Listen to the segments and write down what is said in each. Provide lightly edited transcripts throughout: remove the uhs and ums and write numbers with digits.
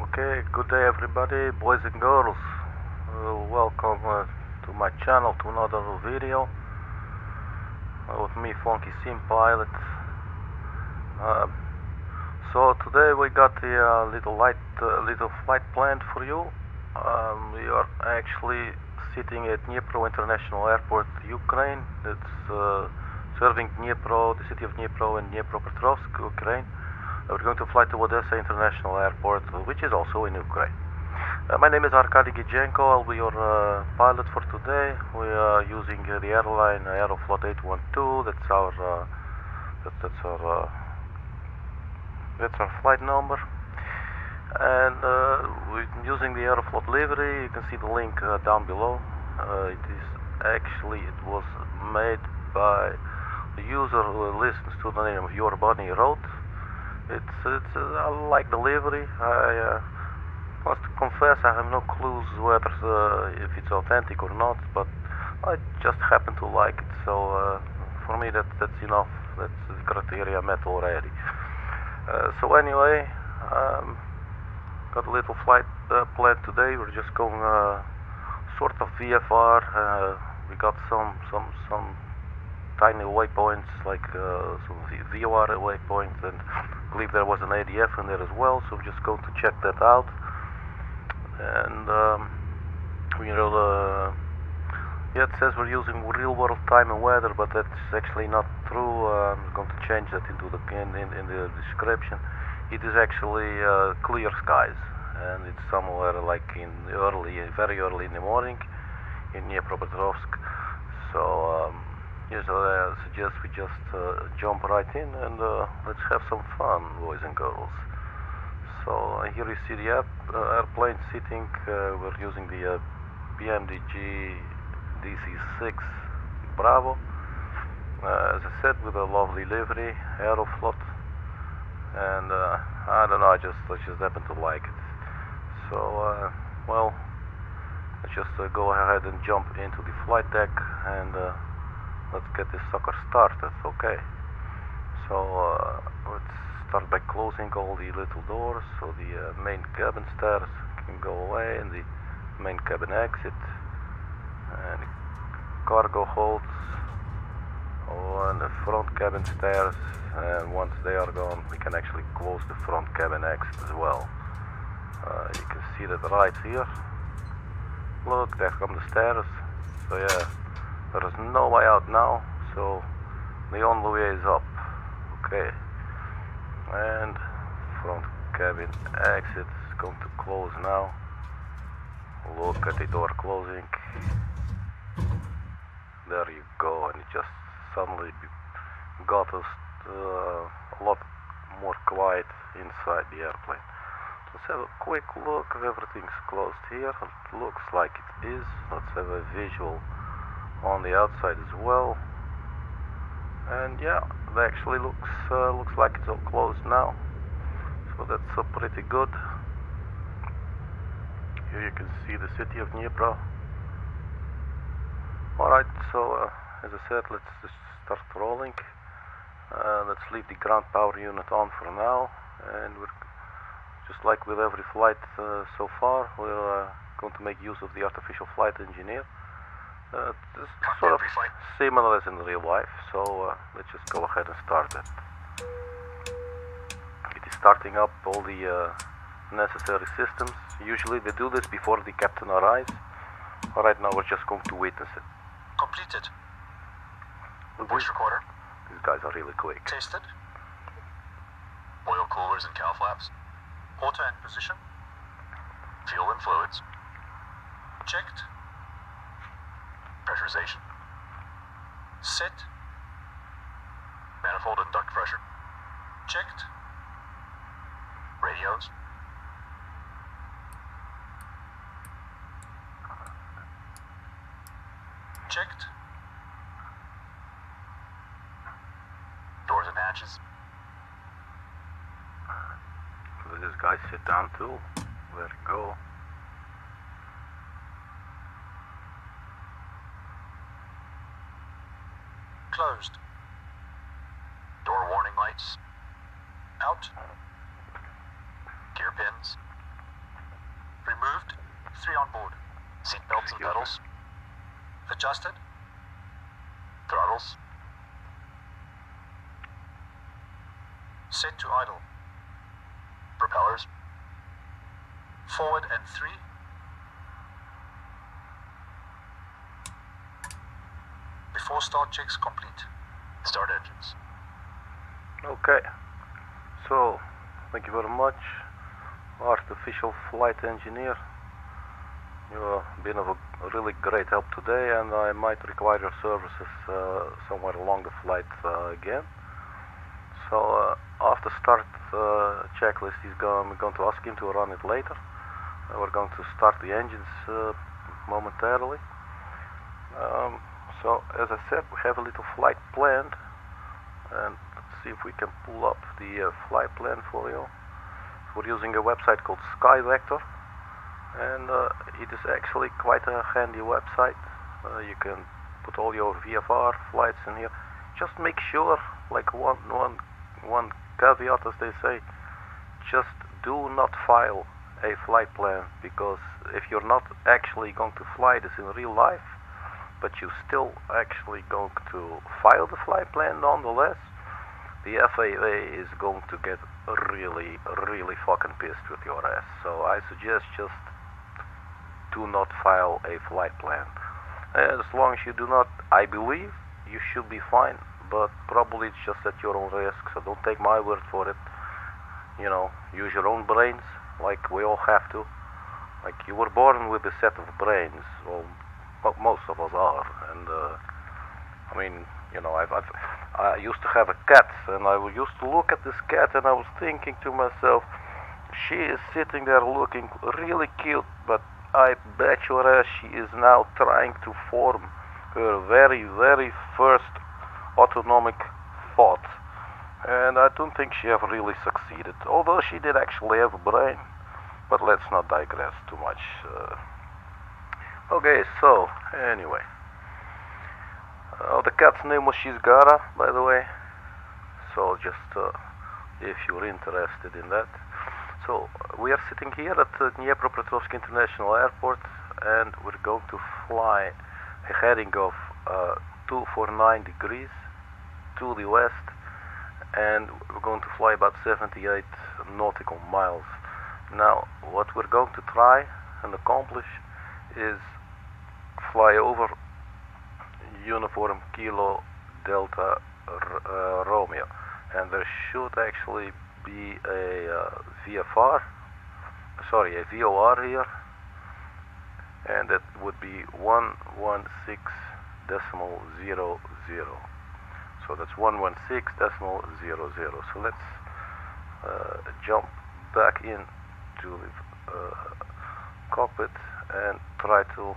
Okay, good day everybody, boys and girls. Welcome to my channel, to another video with me, Funky Sim Pilot. So today we got a little flight planned for you. We are actually sitting at Dnipro International Airport, Ukraine. It's serving Dnipro, the city of Dnipro and Dnipropetrovsk, Ukraine. We're going to fly to Odesa International Airport, which is also in Ukraine. My name is Arkady Gidzenko. I'll be your pilot for today. We are using the Airline Aeroflot 812. That's our flight number. And we're using the Aeroflot livery. You can see the link down below. It was made by the user who listens to the name of Your Bunny Road. I like the livery. I must confess I have no clues whether if it's authentic or not, but I just happen to like it. So for me that's enough. That's the criteria met already. So anyway, got a little flight planned today. We're just going sort of VFR. We got some tiny waypoints, like some VOR waypoints, and I believe there was an ADF in there as well, so we're just going to check that out. And it says we're using real world time and weather, but that's actually not true. I'm going to change that into in the description. It is actually clear skies, and it's somewhere like very early in the morning in Dnipropetrovsk. So yes, I suggest we just jump right in and let's have some fun, boys and girls. So here you see the airplane sitting. We're using the PMDG DC-6B. As I said, with a lovely livery, Aeroflot, and I don't know, I just happen to like it. So well, let's just go ahead and jump into the flight deck and let's get this sucker started. Okay, so let's start by closing all the little doors so the main cabin stairs can go away and the main cabin exit, and the cargo holds on the front cabin stairs, and once they are gone we can actually close the front cabin exit as well. You can see that right here. Look, there come the stairs. So yeah, there is no way out now, so the only way is up. Okay, and front cabin exit is going to close now. Look at the door closing. There you go, and it just suddenly got us a lot more quiet inside the airplane. Let's have a quick look if everything's closed here. It looks like it is. Let's have a visual on the outside as well. And yeah, it actually looks like it's all closed now. So that's pretty good. Here you can see the city of Dnipro. Alright, so as I said, let's just start rolling. Let's leave the ground power unit on for now, and we're just like with every flight so far, we're going to make use of the artificial flight engineer. It's sort of similar as in real life, so let's just go ahead and start it. It is starting up all the necessary systems. Usually they do this before the captain arrives. Right now we're just going to witness it. Completed. Voice recorder. These guys are really quick. Tested. Oil coolers and cow flaps. Auto in position. Fuel and fluids. Checked. Pressurization. Set. Manifold and duct pressure. Checked. Radios. Checked. Doors and hatches. Let this guy sit down too. There you go. Closed. Door warning lights. Out. Gear pins. Removed. 3 on board. Seat belts and pedals. Adjusted. Throttles. Set to idle. Propellers. Forward and 3. Before start checks complete. Start engines. Okay, so thank you very much, artificial flight engineer. You've been of a really great help today, and I might require your services somewhere along the flight again. So after start checklist, I'm going to ask him to run it later. We're going to start the engines momentarily. So as I said, we have a little flight planned, and let's see if we can pull up the flight plan for you. We're using a website called SkyVector, and it is actually quite a handy website. You can put all your VFR flights in here. Just make sure, like one caveat, as they say, just do not file a flight plan, because if you're not actually going to fly this in real life, but you still actually going to file the flight plan nonetheless, the FAA is going to get really fucking pissed with your ass. So I suggest just do not file a flight plan. And as long as you do not, I believe you should be fine, but probably it's just at your own risk, so don't take my word for it. You know, use your own brains, like we all have to. Like, you were born with a set of brains, well, most of us are, and I mean, you know, I used to have a cat, and I used to look at this cat, and I was thinking to myself, she is sitting there looking really cute, but I bet your ass she is now trying to form her very first autonomic thought, and I don't think she ever really succeeded, although she did actually have a brain. But let's not digress too much. Okay, so anyway, the cat's name was Shizgara, by the way, so just if you're interested in that. So we are sitting here at Dnipro International Airport, and we're going to fly a heading of 249 degrees to the west, and we're going to fly about 78 nautical miles. Now, what we're going to try and accomplish is fly over Uniform Kilo Delta Romeo, and there should actually be a VOR here, and that would be 116.00. So that's 116.00. So let's jump back in to the cockpit and try to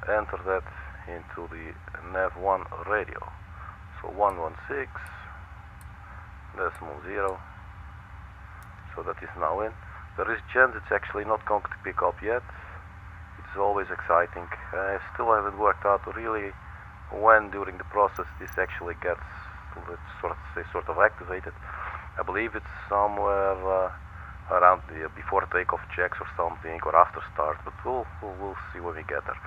enter that into the nav1 radio. So 116.0. So that is now in. There is chance it's actually not going to pick up yet. It's always exciting. I still haven't worked out really when during the process this actually gets, let's sort of activated. I believe it's somewhere around before takeoff checks or something, or after start, but we'll see when we get there.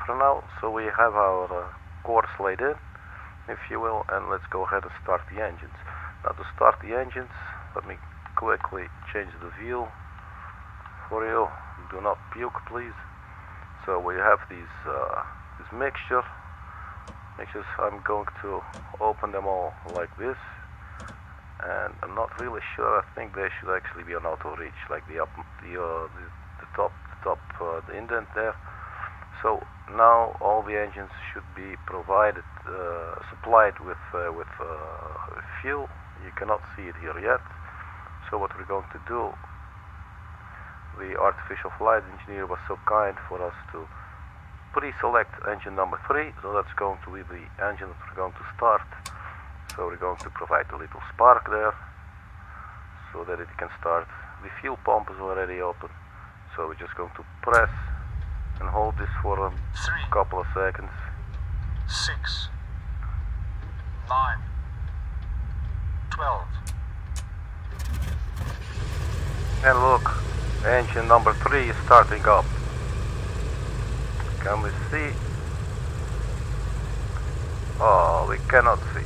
For now, so we have our course laid in, if you will, and let's go ahead and start the engines. Now, to start the engines, let me quickly change the view for you. Do not puke, please. So we have this mixtures. I'm going to open them all like this, and I'm not really sure. I think they should actually be on auto reach, like the top the indent there. So now all the engines should be provided, supplied with fuel. You cannot see it here yet. So what we're going to do, the artificial flight engineer was so kind for us to pre-select engine number 3, so that's going to be the engine that we're going to start. So we're going to provide a little spark there so that it can start. The fuel pump is already open, so we're just going to press and hold this for a couple of seconds. 6, 9, 12. And look, Engine number 3 is starting up. Can we see? Oh, we cannot see.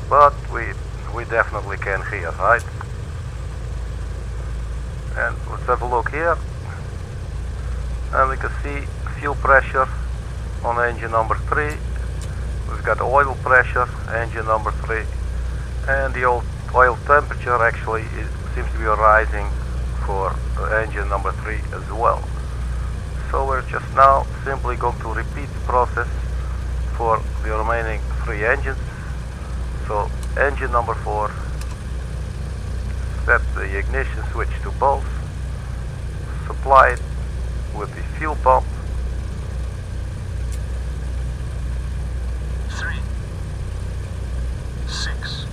But we definitely can hear, right? And let's have a look here. And we can see fuel pressure on engine number 3. We've got oil pressure, engine number 3. And the oil temperature actually seems to be rising for engine number 3 as well. So we're just now simply going to repeat the process for the remaining 3 engines. So engine number 4, set the ignition switch to both, supply it with the fuel pump. 3, 6,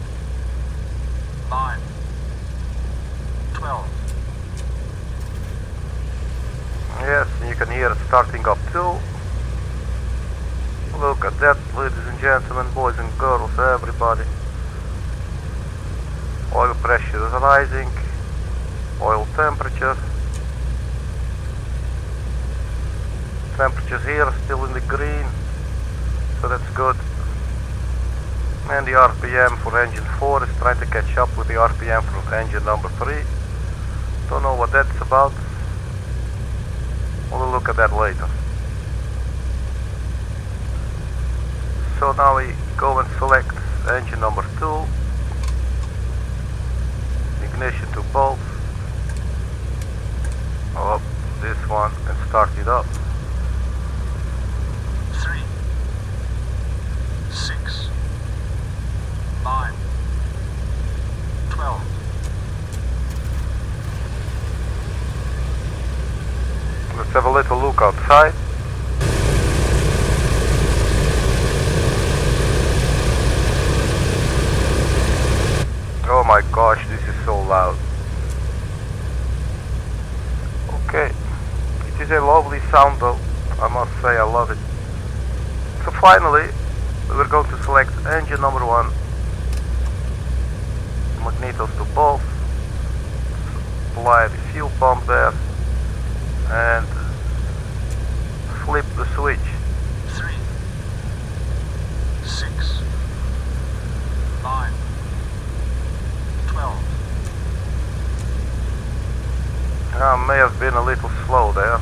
9, 12. Yes, and you can hear it starting up too. Look at that, ladies and gentlemen, boys and girls, everybody. Oil pressure is rising, oil temperature. Temperatures here are still in the green, so that's good. And the RPM for engine 4 is trying to catch up with the RPM for engine number 3. Don't know what that's about. We'll look at that later. So now we go and select engine number 2. Ignition to both. Oh, this one, and start it up. 3, 6, 9, 12. Let's have a little look outside. Oh my gosh, this is so loud. Okay, it is a lovely sound though, I must say, I love it. So finally, we're going to select engine number 1. Magnetos to both. Apply the fuel pump there. And flip the switch. 3, 6, 9, 12. May have been a little slow there.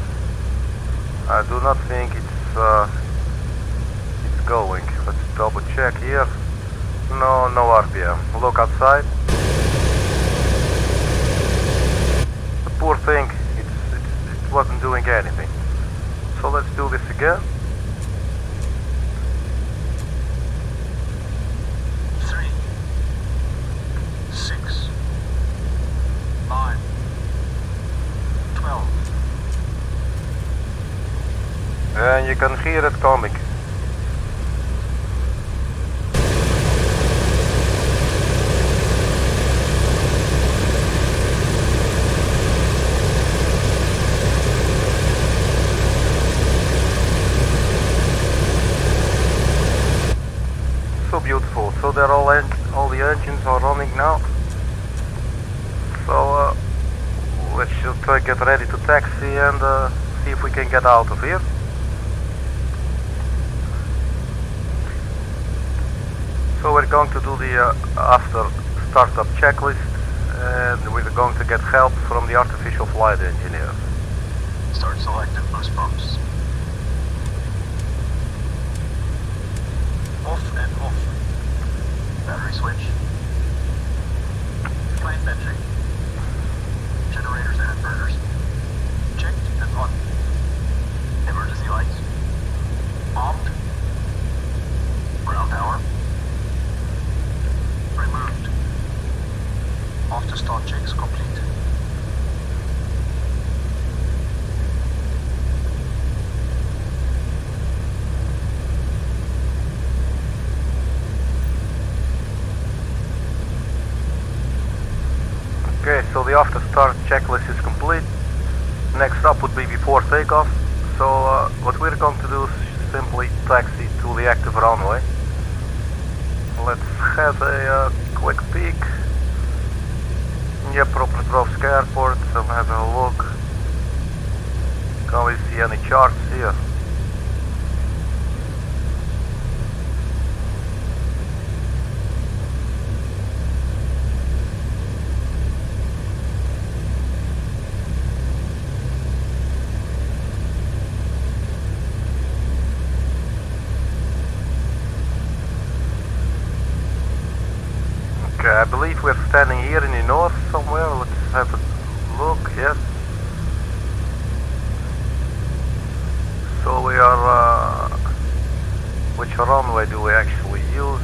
I do not think it's going. Let's double check here. No RPM. Look outside. The poor thing, it wasn't doing anything. So let's do this again. 3, 6, 9, 12. And you can hear it coming. So beautiful. So they're all the engines are running now. So let's just get ready to taxi and see if we can get out of here. So we're going to do the after startup checklist, and we're going to get help from the artificial flight engineer. Start selected boost pumps. Off and off. Battery switch. Flame benching. Generators and inverters. Checked and on. Emergency lights. Armed. Ground power. Removed. After start checks complete. Okay, so the after start checklist is complete. Next up would be before takeoff. So what we're going to do is simply taxi to the active runway. Let's have a quick peek. Dnipro Airport. I'm having a look. Can we see any charts here? Okay, I believe we're standing here in the north somewhere. Let's have a look. Yes. So we are, which runway do we actually use?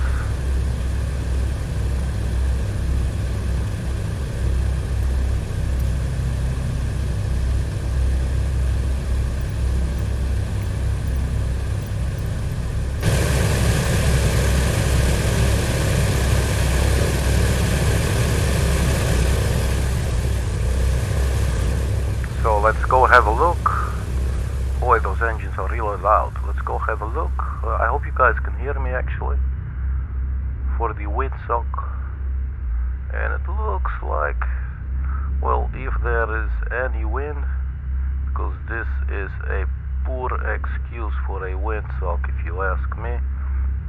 So let's go have a look. Boy, those engines are really loud. Let's go have a look. I hope you guys can hear me actually. For the windsock. And it looks like, well, if there is any wind, because this is a poor excuse for a windsock if you ask me.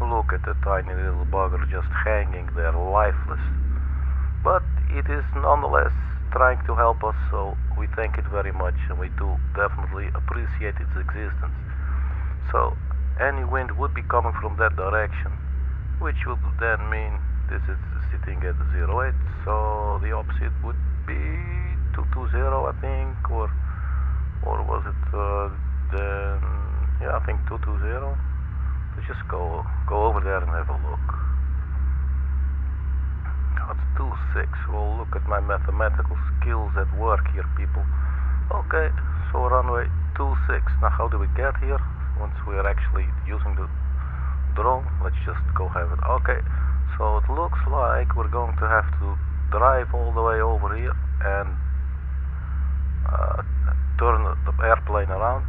Look at the tiny little bugger just hanging there lifeless. But it is nonetheless trying to help us, so we thank it very much, and we do definitely appreciate its existence. So any wind would be coming from that direction, which would then mean this is sitting at 08, so the opposite would be 220, I think, or was it then, yeah, I think 220. Let's just go over there and have a look. It's 26. Well, look at my mathematical skills at work here, people. Okay, so runway 26. Now how do we get here? Once we are actually using the drone, let's just go have it. Okay, so it looks like we're going to have to drive all the way over here and turn the airplane around.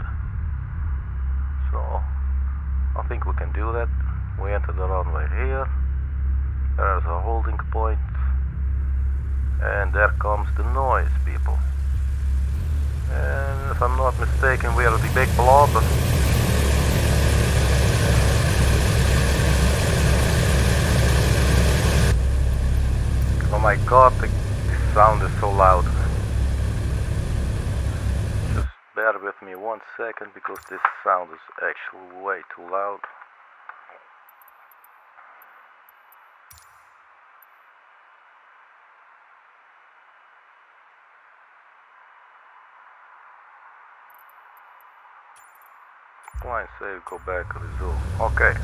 So I think we can do that. We enter the runway here. There's a holding point, and there comes the noise, people. And if I'm not mistaken, we are the big blob. Oh my god, the sound is so loud. Just bear with me 1 second, because this sound is actually way too loud. Line save, go back, resume. Okay.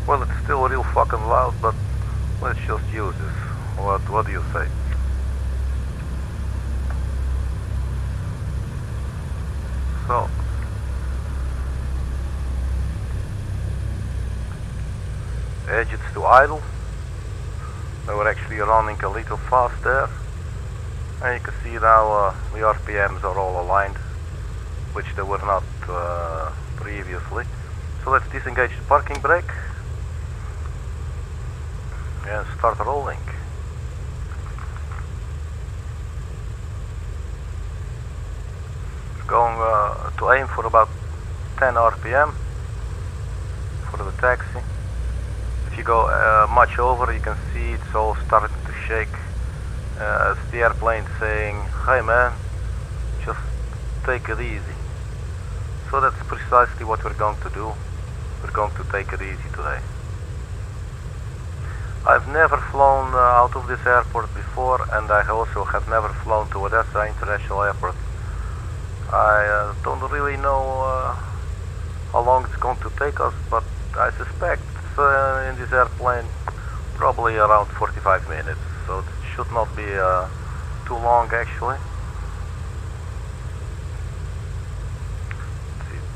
Well, it's still real fucking loud, but let's just use this. What do you say? So engines to idle. They were actually running a little fast there. And you can see now the RPMs are all aligned, which they were not previously. So let's disengage the parking brake and start rolling. Going to aim for about 10 RPM for the taxi. If you go much over, you can see it's all starting to shake. It's the airplane saying, "Hey man, just take it easy." So that's precisely what we're going to do. We're going to take it easy today. I've never flown out of this airport before, and I also have never flown to Odesa International Airport. I don't really know how long it's going to take us, but I suspect in this airplane probably around 45 minutes, so it should not be too long actually.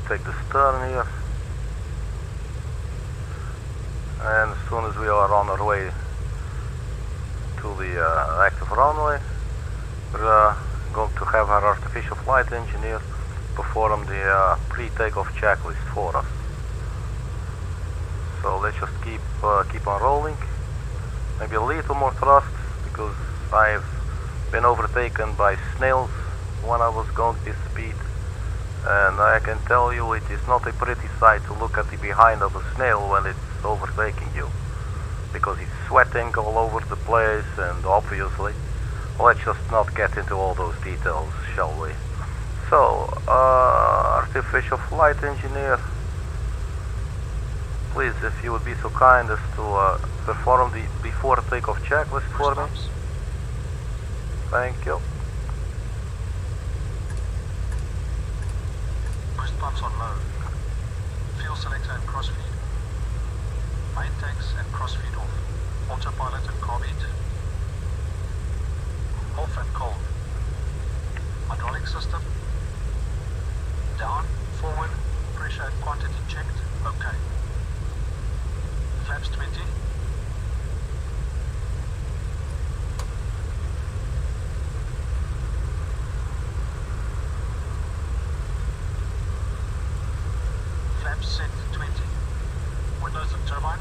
Take the stern here, and as soon as we are on our way to the active runway, we're going to have our artificial flight engineer perform the pre-takeoff checklist for us. So let's just keep on rolling. Maybe a little more thrust, because I've been overtaken by snails when I was going this speed, and I can tell you it is not a pretty sight to look at the behind of a snail when it's overtaking you, because it's sweating all over the place, and obviously, let's just not get into all those details, shall we? So, artificial flight engineer, please, if you would be so kind as to perform the before takeoff checklist for me. Thank you. Boost pumps on low. Fuel selector and crossfeed. Main tanks and crossfeed off. Autopilot and carb heat. Off and cold. Hydraulic system. Down, forward, pressure and quantity checked. Okay. Flaps 20. Flaps set 20. Windows and turbine.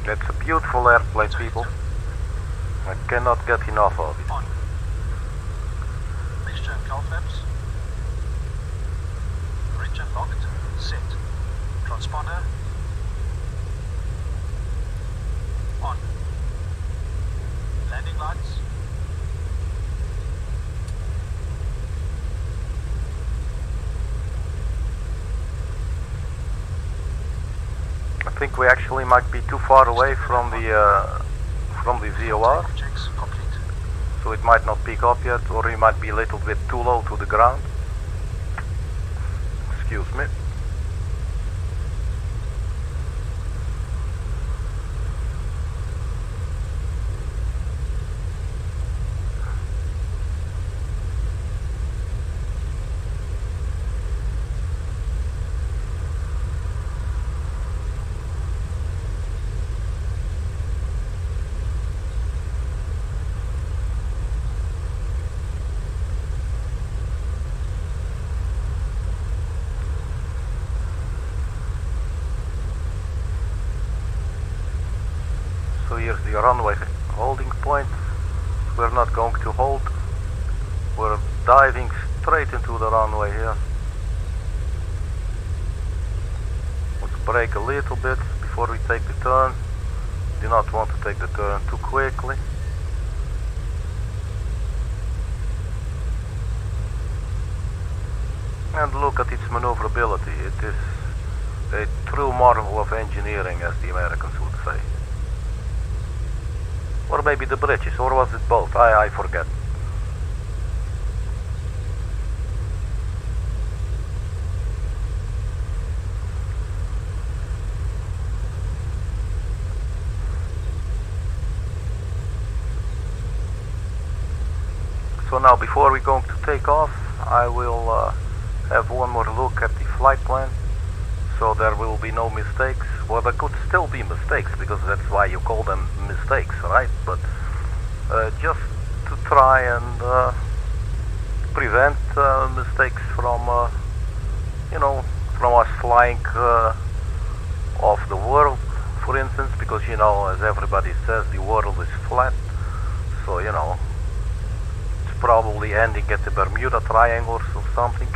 It's a beautiful airplane, people. I cannot get enough of it. On. Mixture and cowl flaps. Region locked. Set. Transponder. On. Landing lights. I think we actually might be too far away from the VOR, Checks complete. so it might not pick up yet, or it might be a little bit too low to the ground. Excuse me. So here's the runway holding point. We're not going to hold. We're diving straight into the runway here. Let's brake a little bit before we take the turn. Do not want to take the turn too quickly. And look at its maneuverability. It is a true marvel of engineering, as the Americans would say. Or maybe the British, or was it both? I forget. So now, before we're going to take off, I will have one more look at the flight plan, so there will be no mistakes. Well, there could still be mistakes, because that's why you call them mistakes, right? But just to try and prevent mistakes from, you know, from us flying off the world, for instance, because, you know, as everybody says, the world is flat, so, you know, it's probably ending at the Bermuda Triangle or something,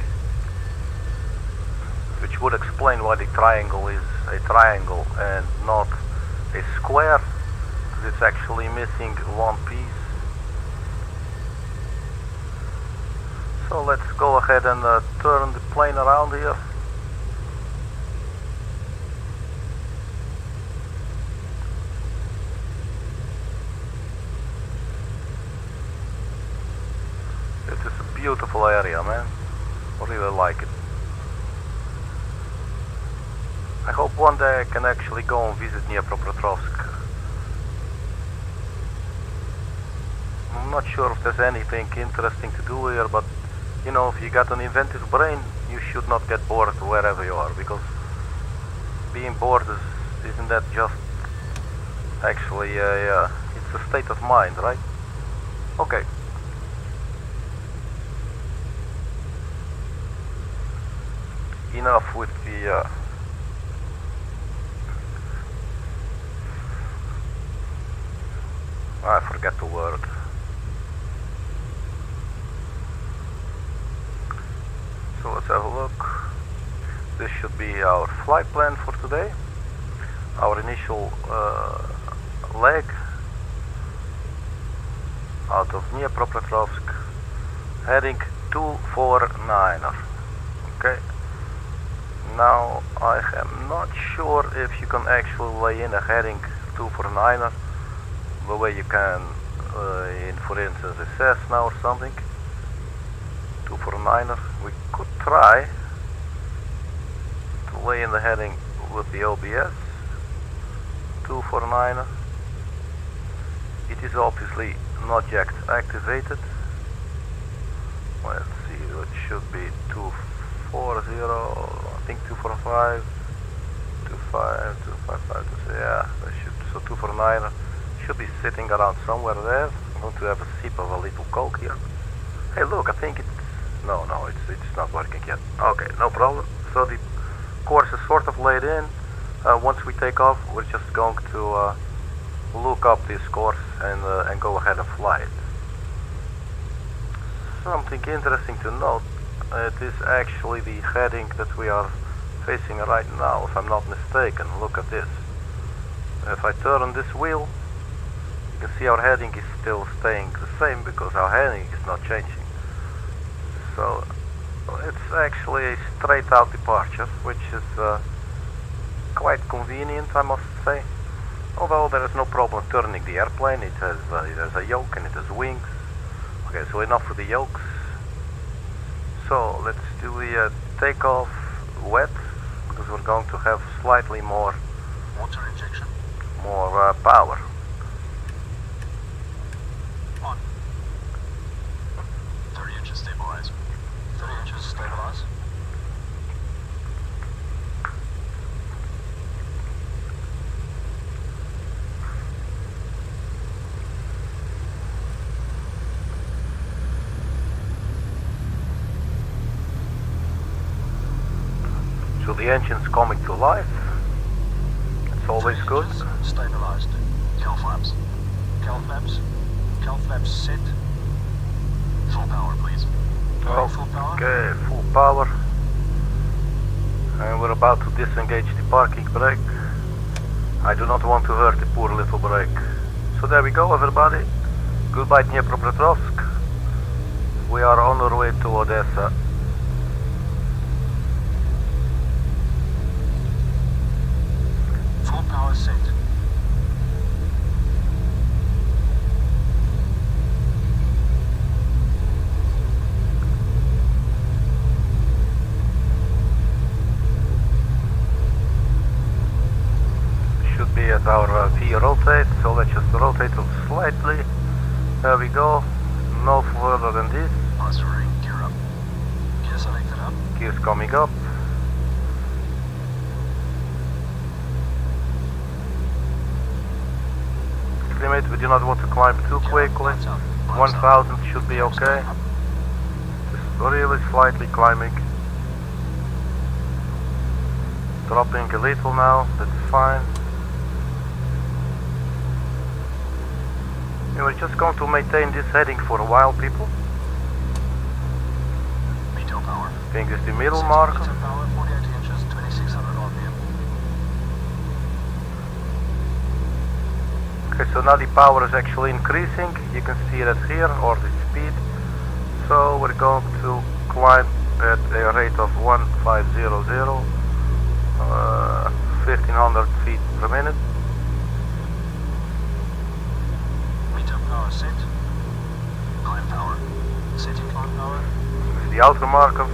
which would explain why the triangle is a triangle and not a square, because it's actually missing one piece. So let's go ahead and turn the plane around here. This is a beautiful area, man. I really like it. I hope one day I can actually go and visit Dnipro. I'm not sure if there's anything interesting to do here, but you know, if you got an inventive brain, you should not get bored wherever you are, because being bored isn't that just actually it's a state of mind, right? Okay, enough with the I forget the word. So let's have a look. This should be our flight plan for today. Our initial leg out of Dnipro, heading 249er. Okay. Now I am not sure if you can actually lay in a heading 249er the way you can in, for instance, a Cessna or something. 249er. We could try to lay in the heading with the OBS 249er. It is obviously not yet activated. Let's see, it should be 240, I think 245, 25, 255, yeah, that should, so 249er should be sitting around somewhere there. I'm going to have a sip of a little coke here. Hey look, I think it's, no, it's not working yet. Okay, no problem. So the course is sort of laid in. Once we take off, we're just going to look up this course and go ahead and fly it. Something interesting to note, it is actually the heading that we are facing right now, if I'm not mistaken. Look at this. If I turn this wheel, you can see our heading is still staying the same because our heading is not changing. So it's actually a straight out departure, which is quite convenient, I must say. Although there is no problem turning the airplane, it has a yoke and it has wings. Okay, so enough with the yokes. So let's do the takeoff wet, because we're going to have slightly more Water injection. More power. On. 30 inches stabilize. 30 inches stabilize. So the engine's coming to life. It's always good. Stabilized. Cowl flaps. Cowl flaps. Cowl flaps set. Full power, please. Full power. Okay, full power. And we're about to disengage the parking brake. I do not want to hurt the poor little brake. So there we go, everybody. Goodbye, Dnipropetrovsk. We are on our way to Odessa. Full power set. Should be at our V rotate, so let's just rotate it slightly. There we go. No further than this. Buzzering, gear up. Gear selected up. Gears coming up. Limit, we do not want to climb too quickly. 1000 should be okay. Just really slightly climbing. Dropping a little now, that's fine. And we're just going to maintain this heading for a while, people. Veto power. I think it's the middle marker. Veto power, 48 inches, 2600 RPM. Okay, so now the power is actually increasing. You can see that here, or the speed. So we're going to climb at a rate of 1500, 1500 feet per minute. Veto power set. Climb power. Setting climb power. This is the outer marker.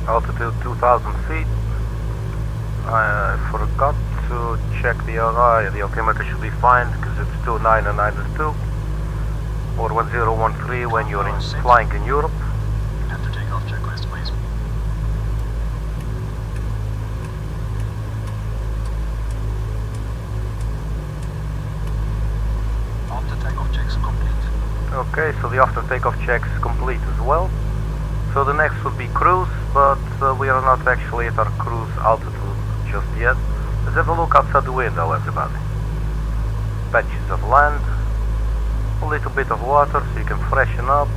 Altitude 2000 feet. I forgot to check the the altimeter should be fine because it's 2992 or 1013 when you're flying in Europe. Have to take off checklist, please. Okay, so the after takeoff check is complete as well. So the next would be cruise, but we are not actually at our cruise altitude just yet. Let's have a look outside the window, everybody. Patches of land, a little bit of water so you can freshen up,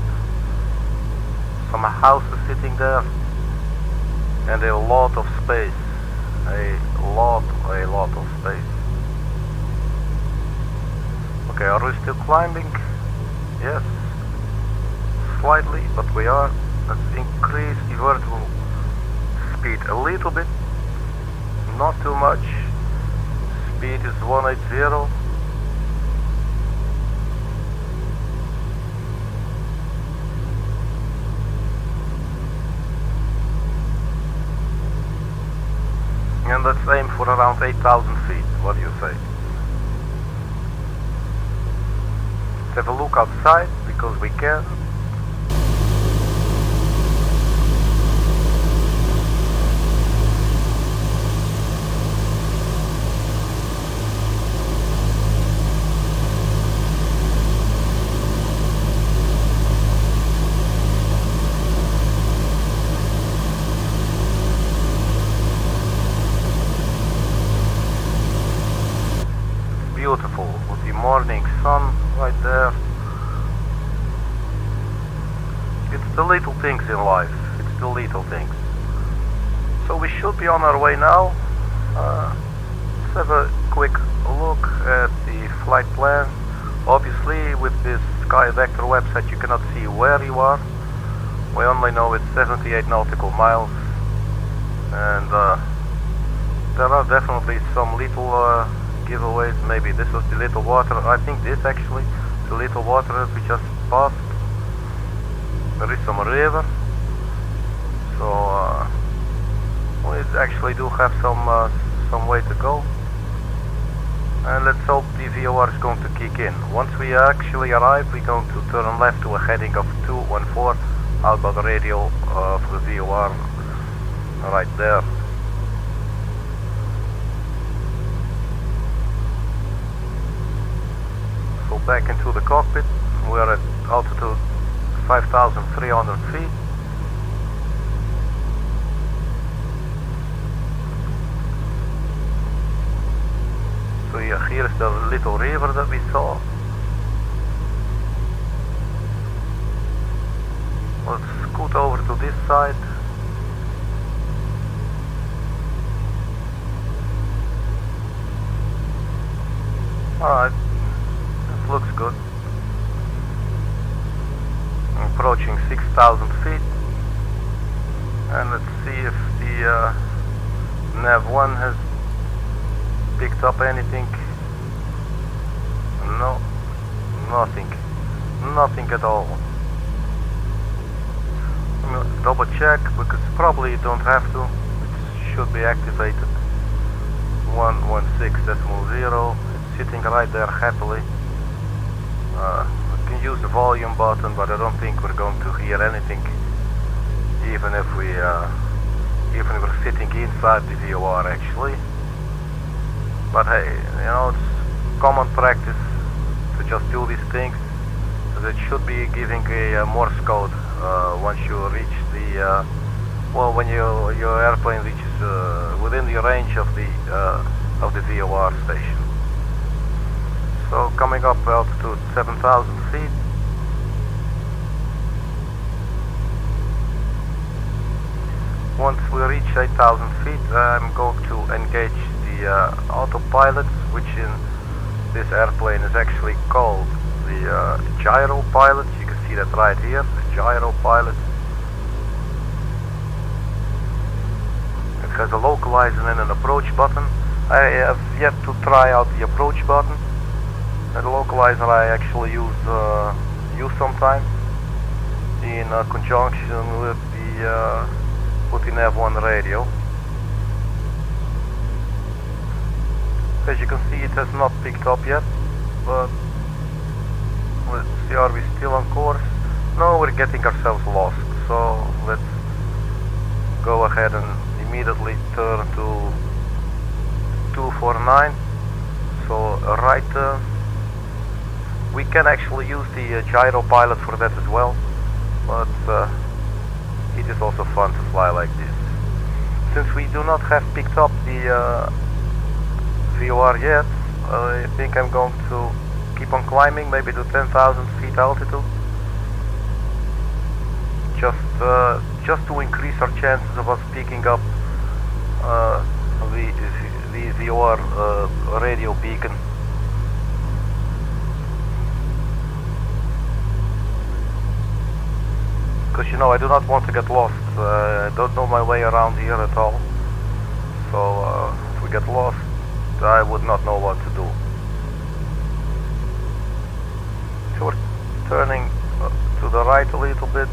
some houses sitting there, and a lot of space. A lot of space. Okay, are we still climbing? Yes, slightly, but we are. Let's increase the vertical speed a little bit, not too much. Speed is 180. And let's aim for around 8,000 feet. What do you say? Let's have a look outside, because we can. Beautiful, with the morning sun right there. It's the little things in life, it's the little things. So we should be on our way now. Let's have a quick look at the flight plan. Obviously with this Sky Vector website you cannot see where you are. We only know it's 78 nautical miles, and there are definitely some little giveaways. Maybe this was the little water. I think this actually, the little water that we just passed. There is some river, so we actually do have some way to go. And let's hope the VOR is going to kick in. Once we actually arrive, we're going to turn left to a heading of 214 out by the radio for the VOR right there. So back into the cockpit. We are at altitude 5,300 feet. So yeah, here is the little river that we saw. Let's scoot over to this side. Alright, this looks good. Approaching 6,000 feet. And let's see if the Nav1 has picked up anything. No, nothing at all. Double check, because probably you don't have to. It should be activated. 116.0. It's sitting right there happily. We can use the volume button, but I don't think we're going to hear anything, even if we're sitting inside the VOR actually. But hey, you know, it's common practice to just do these things. So it should be giving a Morse code once you reach the when your airplane reaches within the range of the VOR station. So coming up altitude 7,000 feet. Once we reach 8,000 feet, I'm going to engage the autopilot, which in this airplane is actually called the gyro pilot. You can see that right here, the gyro pilot. It has a localizer and an approach button. I have yet to try out the approach button. The localizer I actually use sometimes in conjunction with the Nav1 radio. As you can see, it has not picked up yet, but let's see, are we still on course? No, we're getting ourselves lost, so let's go ahead and immediately turn to 249, so a right turn. We can actually use the gyro pilot for that as well, but it is also fun to fly like this. Since we do not have picked up the VOR yet, I think I'm going to keep on climbing, maybe to 10,000 feet altitude, just to increase our chances of us picking up the VOR radio beacon. Because, you know, I do not want to get lost. I don't know my way around here at all. So if we get lost, I would not know what to do. So we're turning to the right a little bit,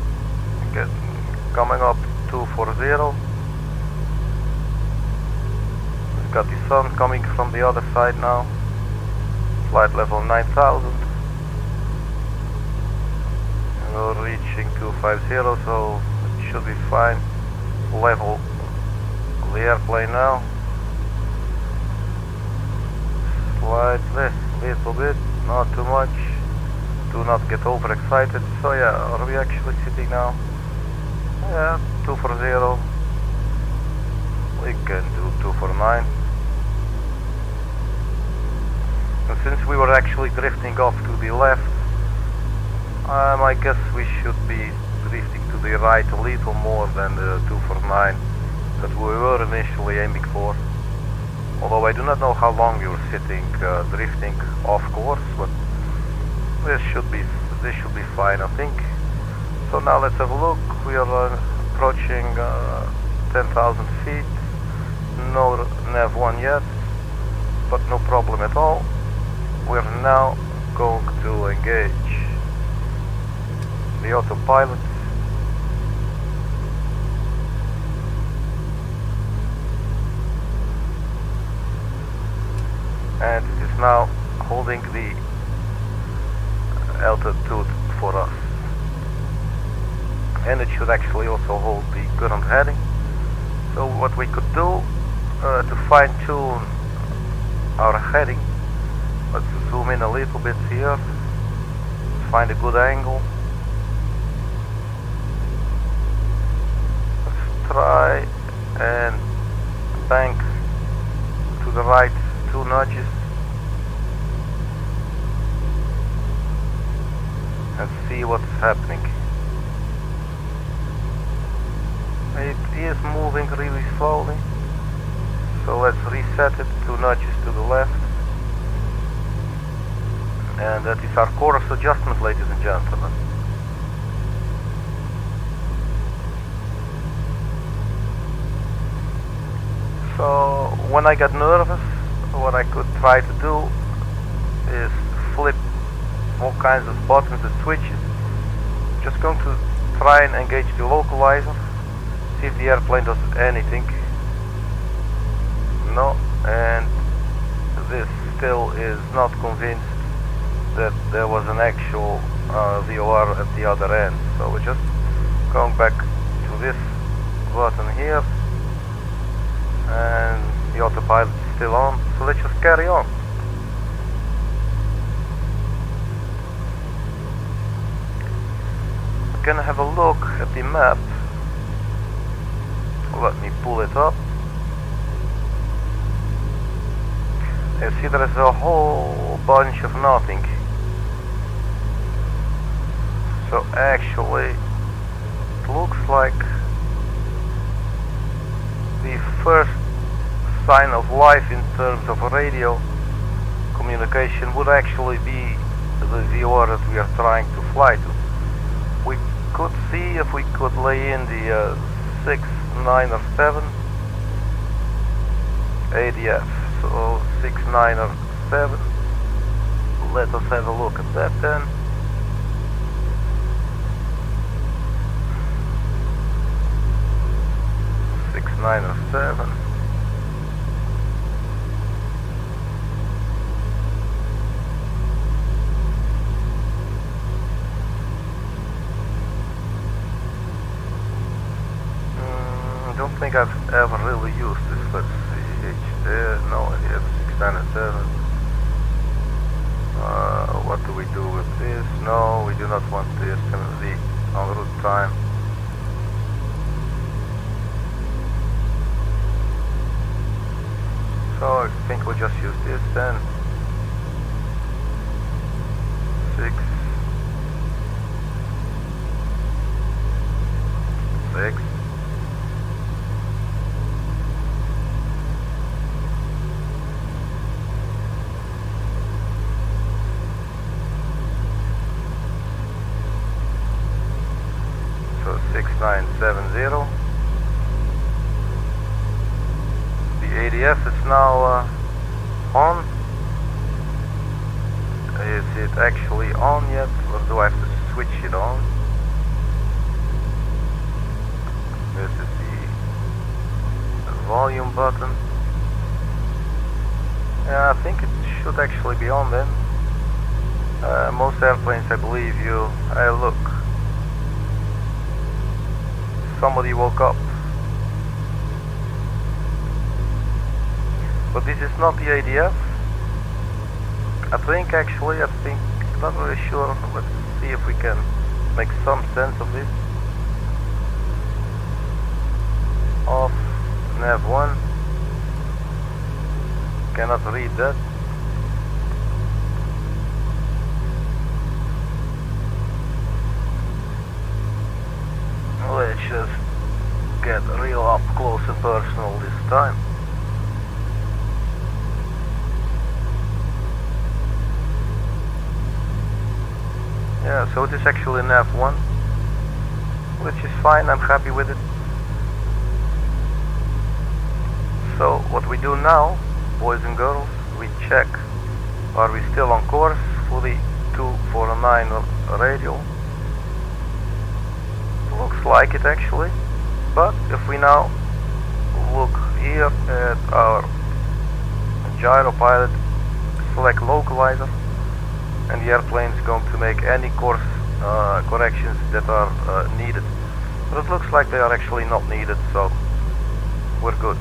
coming up 240. We've got the sun coming from the other side now. Flight level 9000. We're reaching 250, so it should be fine. Level the airplane now. Slightly, little bit, not too much. Do not get overexcited. So yeah, are we actually sitting now? Yeah, 240. We can do 249. And since we were actually drifting off to the left, I guess we should be drifting to the right a little more than the 249 that we were initially aiming for. Although I do not know how long we were sitting drifting off course, but this should be fine, I think. So now let's have a look. We are approaching 10,000 feet. No nav 1 yet, but no problem at all. We're now going to engage the autopilot. And it is now holding the altitude for us. And it should actually also hold the current heading. So what we could do to fine-tune our heading, let's zoom in a little bit here, find a good angle. Try and bank to the right 2 nudges and see what's happening. It is moving really slowly, so let's reset it 2 nudges to the left, and that is our course adjustment, ladies and gentlemen. So when I get nervous, what I could try to do is flip all kinds of buttons and switches. Just going to try and engage the localizer, see if the airplane does anything. No, and this still is not convinced that there was an actual VOR at the other end. So we're just going back to this button here, and the autopilot is still on, so let's just carry on. We're gonna have a look at the map. Let me pull it up. You see there is a whole bunch of nothing. So actually it looks like the first sign of life in terms of radio communication would actually be the VOR that we are trying to fly to. We could see if we could lay in the 6, 9 or 7 ADF. So 6, 9 or 7. Let us have a look at that then. Six, 9 or 7. I don't think I've ever really used this. Let's see, no, I have 6, 9 and 7. What do we do with this? No, we do not want this PMDG en route time. So I think we'll just use this then. 6. So 6970. The ADF is now on. Is it actually on yet, or do I have to switch it on? This is the volume button. Yeah, I think it should actually be on then. Most airplanes, I believe you. Hey, look. Somebody woke up. But this is not the ADF. I think, not really sure. Let's see if we can make some sense of this. Off, nav 1. Cannot read that. Let's just get real up close and personal this time. Yeah, so it is actually nav 1, which is fine, I'm happy with it. So what we do now, boys and girls, we check, are we still on course for the 249 radio? Looks like it actually, but if we now look here at our gyro pilot, select localizer, and the airplane is going to make any course corrections that are needed. But it looks like they are actually not needed, so we're good.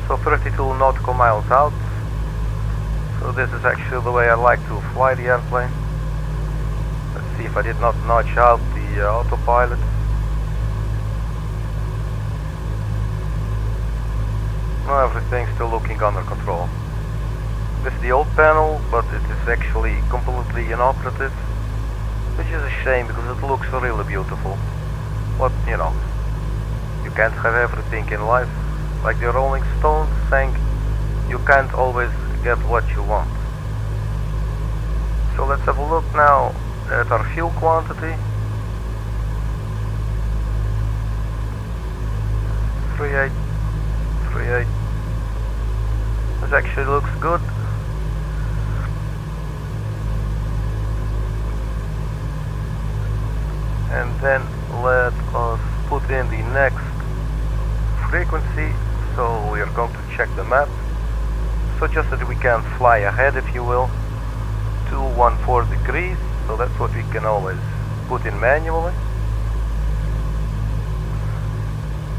So 32 nautical miles out. So this is actually the way I like to fly the airplane. Let's see if I did not notch out the autopilot. No, everything's still looking under control. This is the old panel, but it is actually completely inoperative, which is a shame because it looks really beautiful. But you know, you can't have everything in life. Like the Rolling Stones saying, you can't always get what you want. So let's have a look now at our fuel quantity. 38. This actually looks good. And then let us put in the next frequency. So we are going to check the map. So just that we can fly ahead, if you will, 214 degrees. So that's what we can always put in manually.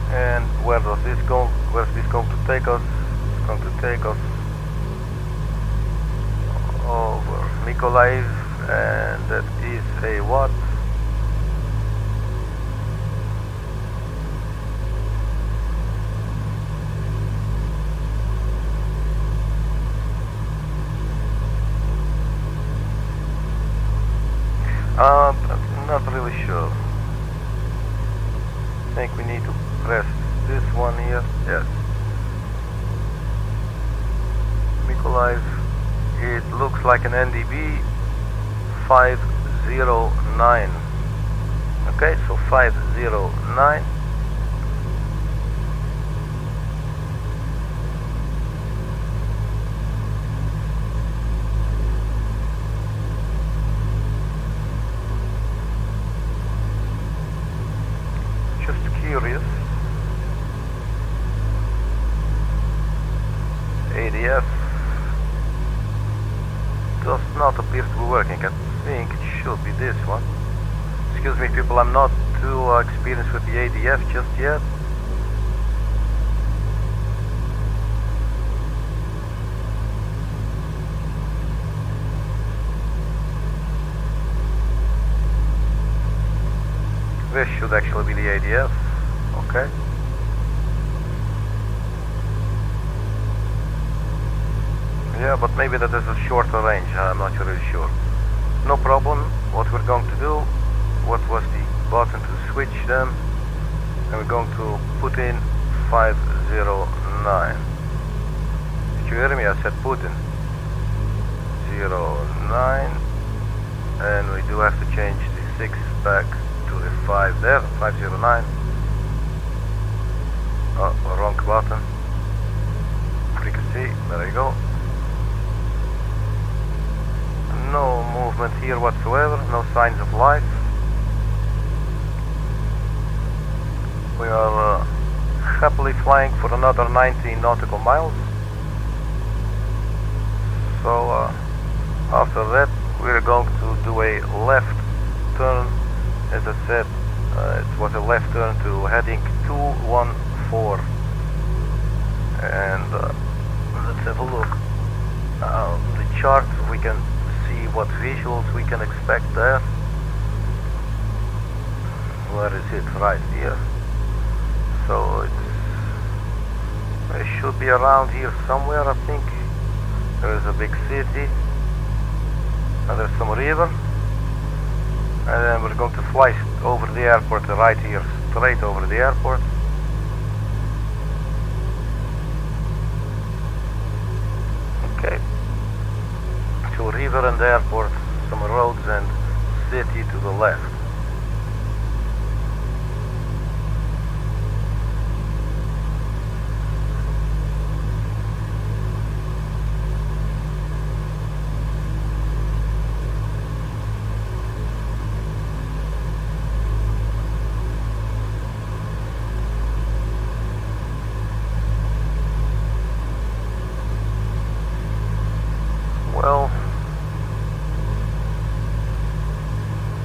And where is this going to take us? It's going to take us over Mykolaiv, and that is a what? I'm not really sure. I think we need to press this one here. Yes. Mykolaiv. It looks like an NDB 509. Okay, so 509. Curious. ADF does not appear to be working. I think it should be this one. Excuse me people, I'm not too experienced with the ADF just yet. This should actually be the ADF. Okay. Yeah, but maybe that is a shorter range. I'm not really sure. No problem. What we're going to do, what was the button to switch them, and we're going to put in 509. Did you hear me? I said put in 09, and we do have to change the 6 back to the 5 there, 509. Oh, wrong button. Frequency, there you go. No movement here whatsoever, no signs of life. We are happily flying for another 19 nautical miles. So after that we're going to do a left turn. As I said, it was a left turn to heading 214. And let's have a look. The chart, we can see what visuals we can expect there. Where is it? Right here. So it should be around here somewhere, I think. There is a big city, and there's some river, and then we're going to fly over the airport right here, straight over the airport. Okay. To river and airport, some roads and city to the left. Well,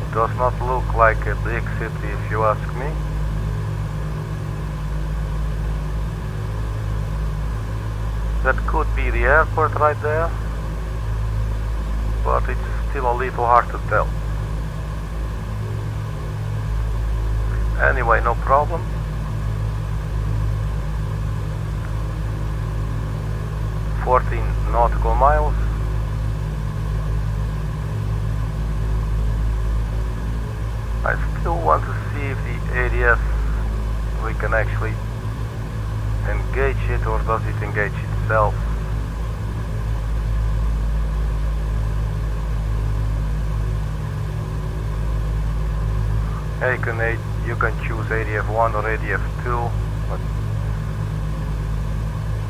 it does not look like a big city if you ask me. That could be the airport right there, but it's still a little hard to tell. Anyway, no problem. nautical miles. I still want to see if the ADS we can actually engage it, or does it engage itself. Yeah, you can choose ADF1 or ADF2, but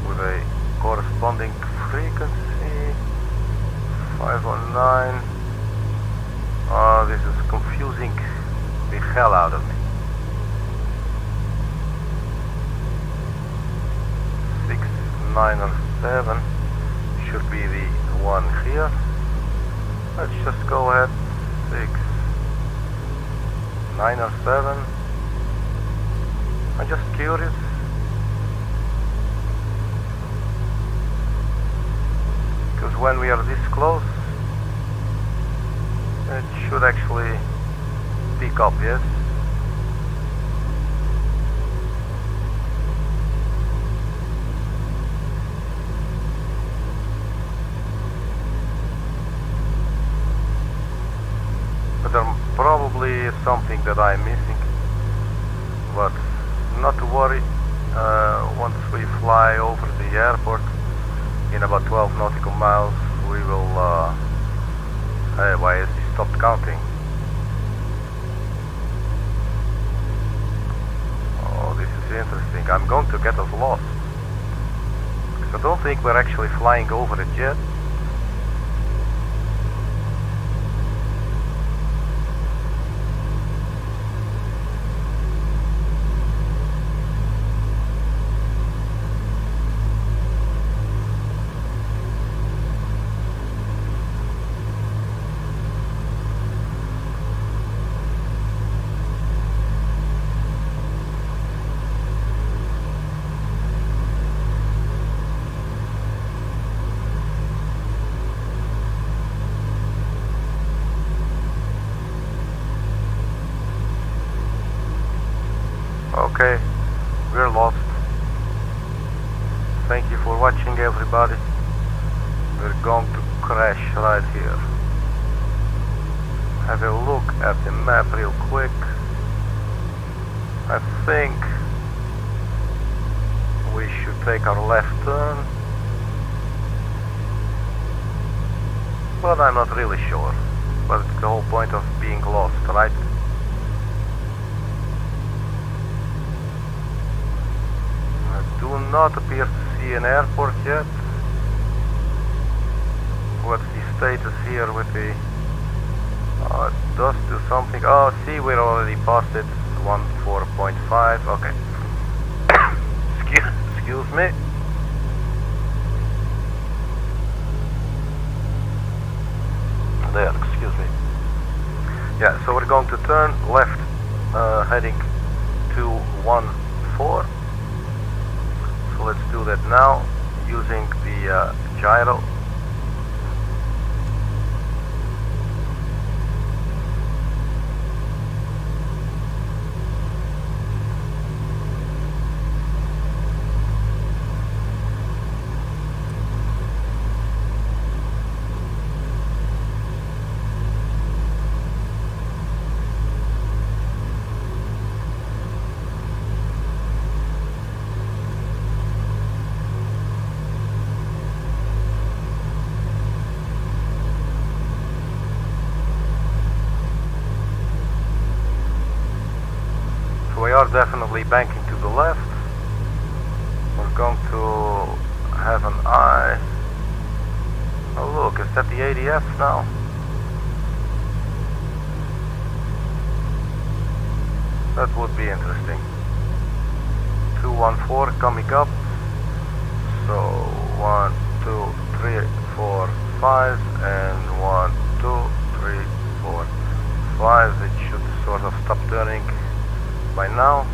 with a corresponding frequency 519. This is confusing the hell out of me. 697 should be the one here. Let's just go ahead. 697. I'm just curious. Because when we are this close, it should actually pick up, yes? But there probably is something that I'm missing, but not to worry. Once we fly over the airport in about 12 nautical miles, we will why has he stopped counting? Oh, this is interesting. I'm going to get us lost, because I don't think we're actually flying over it yet. Okay, we're lost. Thank you for watching, everybody. We're going to crash right here. Have a look at the map real quick. I think we should take our left turn, but I'm not really sure. But it's the whole point of being lost, right? I do not appear to see an airport yet. What's the status here with the... it does do something. Oh, see, we're already past it. 14.5. Okay. Excuse me. There, excuse me. Yeah, so we're going to turn left, heading to 14. So let's do that now, using the gyro. We are definitely banking to the left. We're going to have an eye. Oh look, is that the ADF now? That would be interesting. 214 coming up. So 1, 2, 3, 4, 5 and 1, 2, 3, 4, 5. It should sort of stop turning by now.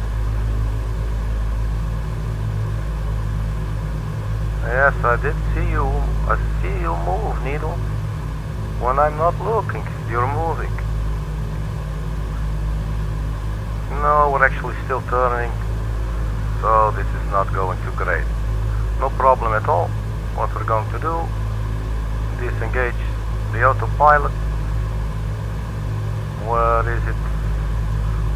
Yes, I did see you. I see you move, Needle. When I'm not looking, you're moving. No, we're actually still turning, so this is not going too great. No problem at all. What we're going to do, disengage the autopilot. Where is it?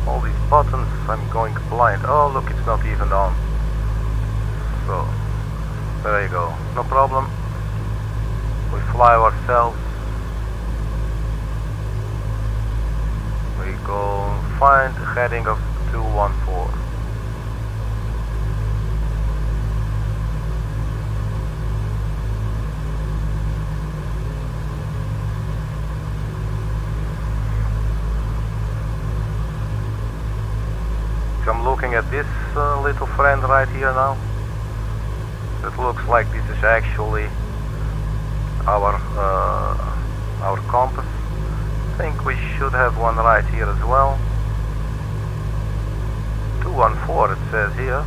All these buttons, I'm going blind. Oh look, it's not even on. So, there you go. No problem. We fly ourselves. We go find heading of 214. I'm looking at this little friend right here now. It looks like this is actually our compass. I think we should have one right here as well. 214 it says here.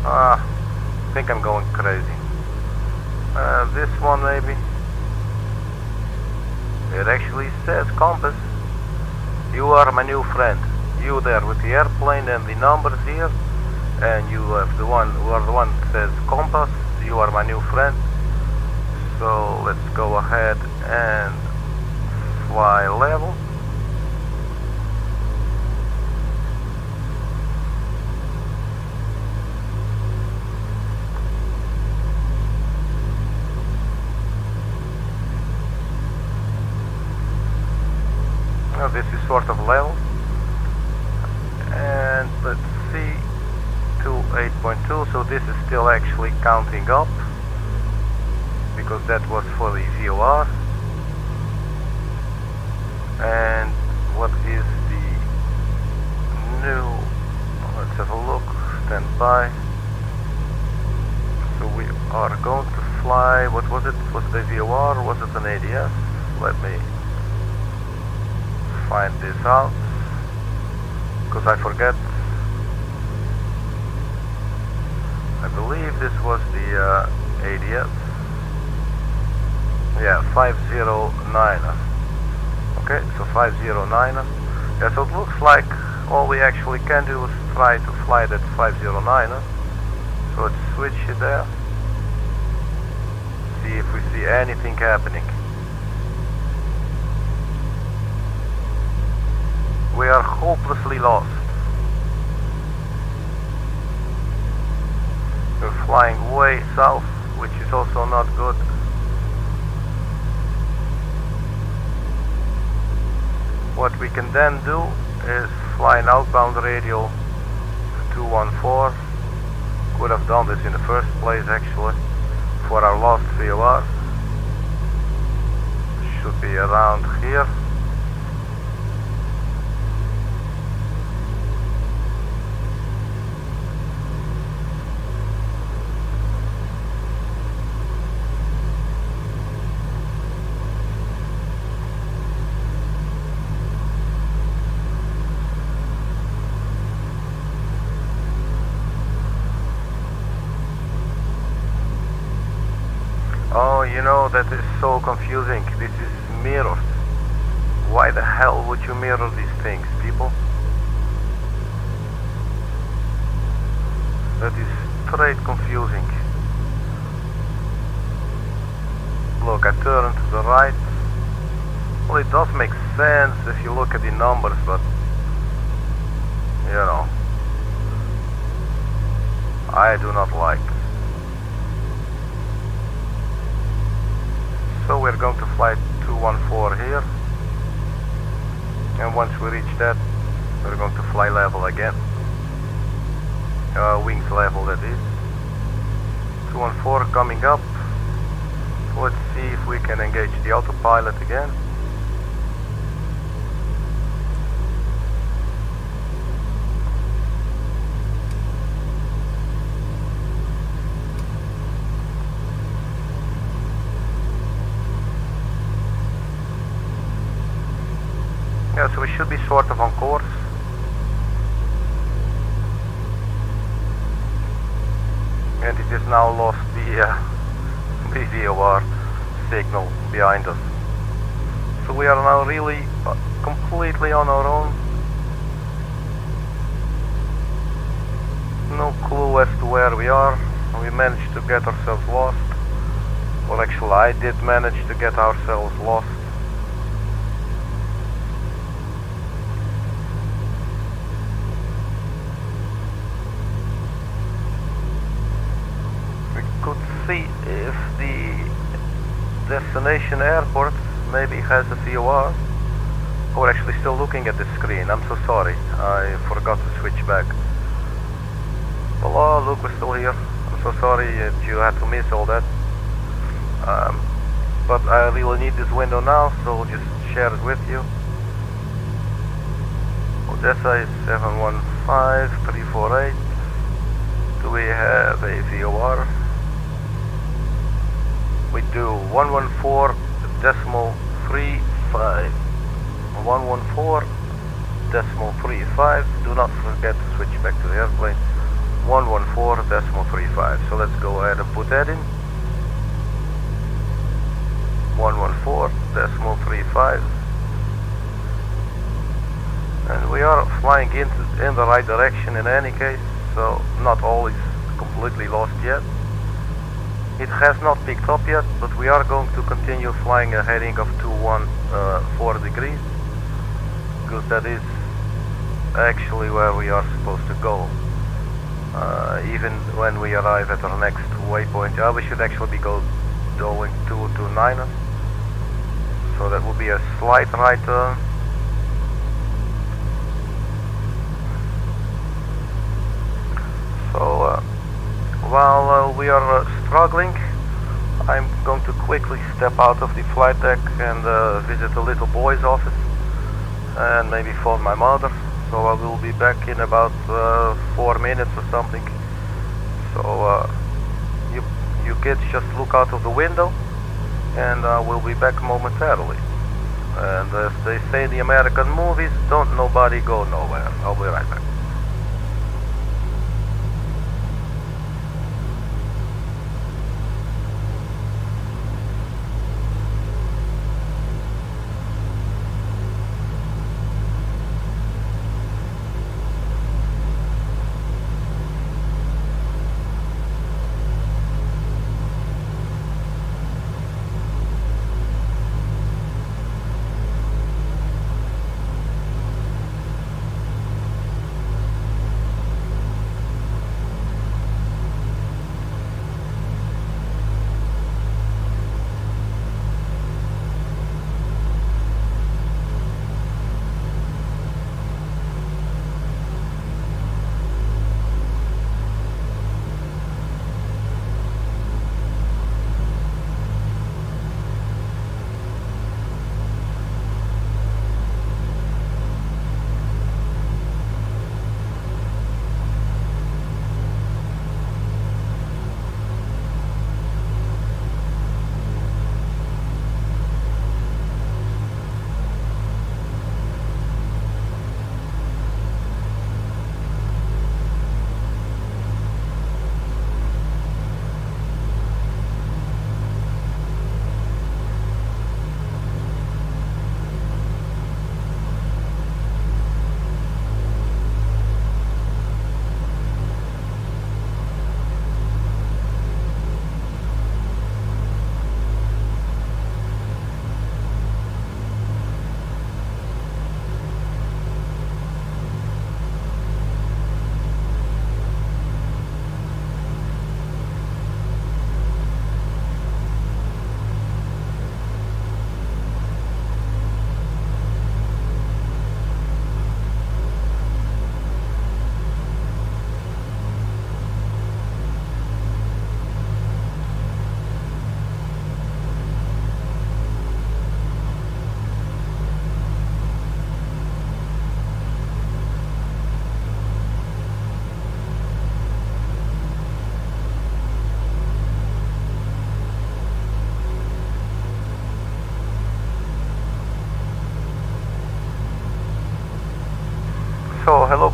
I think I'm going crazy. This one maybe. It actually says compass. You are my new friend. You there with the airplane and the numbers here, and you have the one who are the one that says compass. You are my new friend. So let's go ahead and fly level. Now this is sort of level. And let's see, 28.2, so this is still actually counting up, because that was for the VOR. And what is the new, let's have a look, stand by. So we are going to fly, what was it? Was it a VOR or was it an ADS? Let me find this out, because I forget. I believe this was the ADS. Yeah, 509. Okay, so 509. Yeah, so it looks like all we actually can do is try to fly that 509. So let's switch it there. See if we see anything happening. We are hopelessly lost. We're flying way south, which is also not good. What we can then do is fly an outbound radio to 214. Could have done this in the first place actually, for our lost VOR. Should be around here. Oh, you know, that is so confusing. This is mirrors. Why the hell would you mirror these things, people? That is straight confusing. Look, I turn to the right. Well, it does make sense if you look at the numbers, but you know, I do not like it. So we're going to fly 214 here, and once we reach that, we're going to fly level again. Wings level, that is. 214 coming up. Let's see if we can engage the autopilot again. Yeah, so we should be sort of on course. And it has now lost the VOR signal behind us. So we are now really completely on our own. No clue as to where we are. We managed to get ourselves lost. Well, actually, I did manage to get ourselves lost. See if the destination airport maybe has a VOR. Oh, we're actually still looking at the screen. I'm so sorry. I forgot to switch back. Hello, look, we're still here. I'm so sorry you had to miss all that. But I really need this window now, so I'll just share it with you. Odesa is 715348. Do we have a VOR? We do 114.35. 114.35. Do not forget to switch back to the airplane. 114.35. So let's go ahead and put that in. 114.35. And we are flying in the right direction in any case, so not all is completely lost yet. It has not picked up yet, but we are going to continue flying a heading of 214 degrees, because that is actually where we are supposed to go. Even when we arrive at our next waypoint, we should actually be going 229. So that will be a slight right turn. So while we are struggling, I'm going to quickly step out of the flight deck and visit the little boy's office and maybe phone my mother. So I will be back in about 4 minutes or something. So you kids just look out of the window, and we'll be back momentarily. And as they say in the American movies, don't nobody go nowhere. I'll be right back.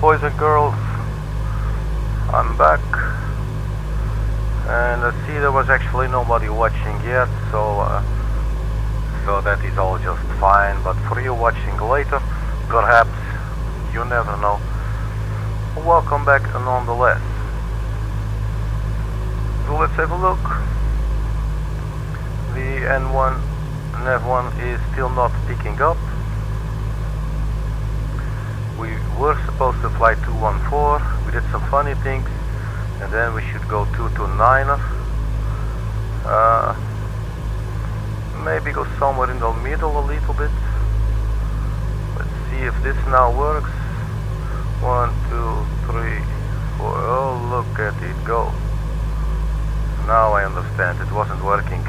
boys and girls, I'm back, and I see there was actually nobody watching yet, so that is all just fine. But for you watching later, perhaps, you never know. Welcome back nonetheless. So let's have a look. The N1 and F1 is still not picking up. We were supposed to fly 214, we did some funny things, and then we should go 229er. Maybe go somewhere in the middle a little bit. Let's see if this now works. 1, 2, 3, 4. Oh, look at it go. Now I understand. It wasn't working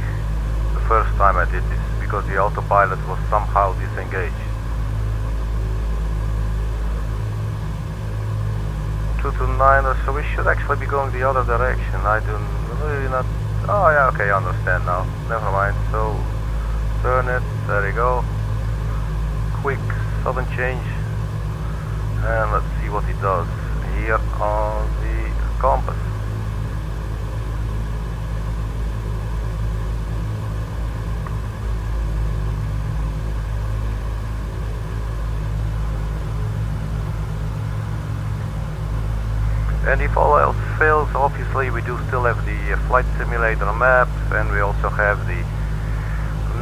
the first time I did this because the autopilot was somehow disengaged. 229er, so we should actually be going the other direction. I do really not. Oh yeah, okay, I understand now. Never mind. So turn it. There you go. Quick sudden change, and let's see what it does here on the compass. And if all else fails, obviously we do still have the flight simulator map, and we also have the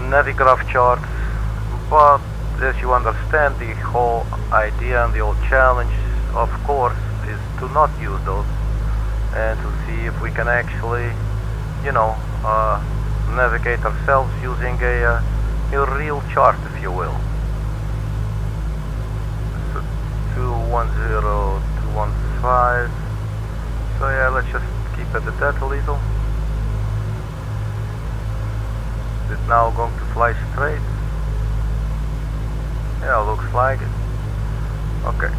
Navigraph charts. But as you understand, the whole idea and the whole challenge, of course, is to not use those and to see if we can actually, you know, navigate ourselves using a real chart, if you will. So 210, 215. So yeah, let's just keep it at that a little. Is it now going to fly straight? Yeah, looks like it. Okay.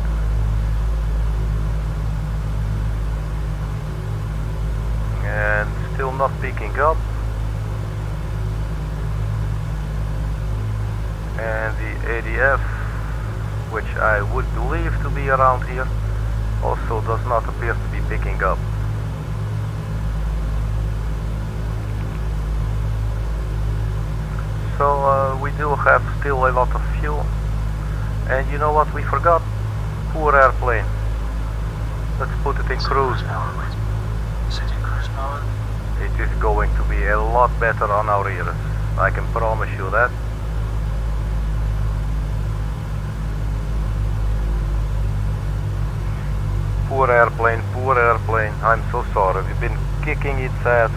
And still not picking up. And the ADF, which I would believe to be around here, also does not appear to be picking up. So we do have still a lot of fuel. And you know what we forgot? Poor airplane. Let's put it in cruise. It is going to be a lot better on our ears. I can promise you that. Poor airplane, poor airplane. I'm so sorry. We've been kicking its ass.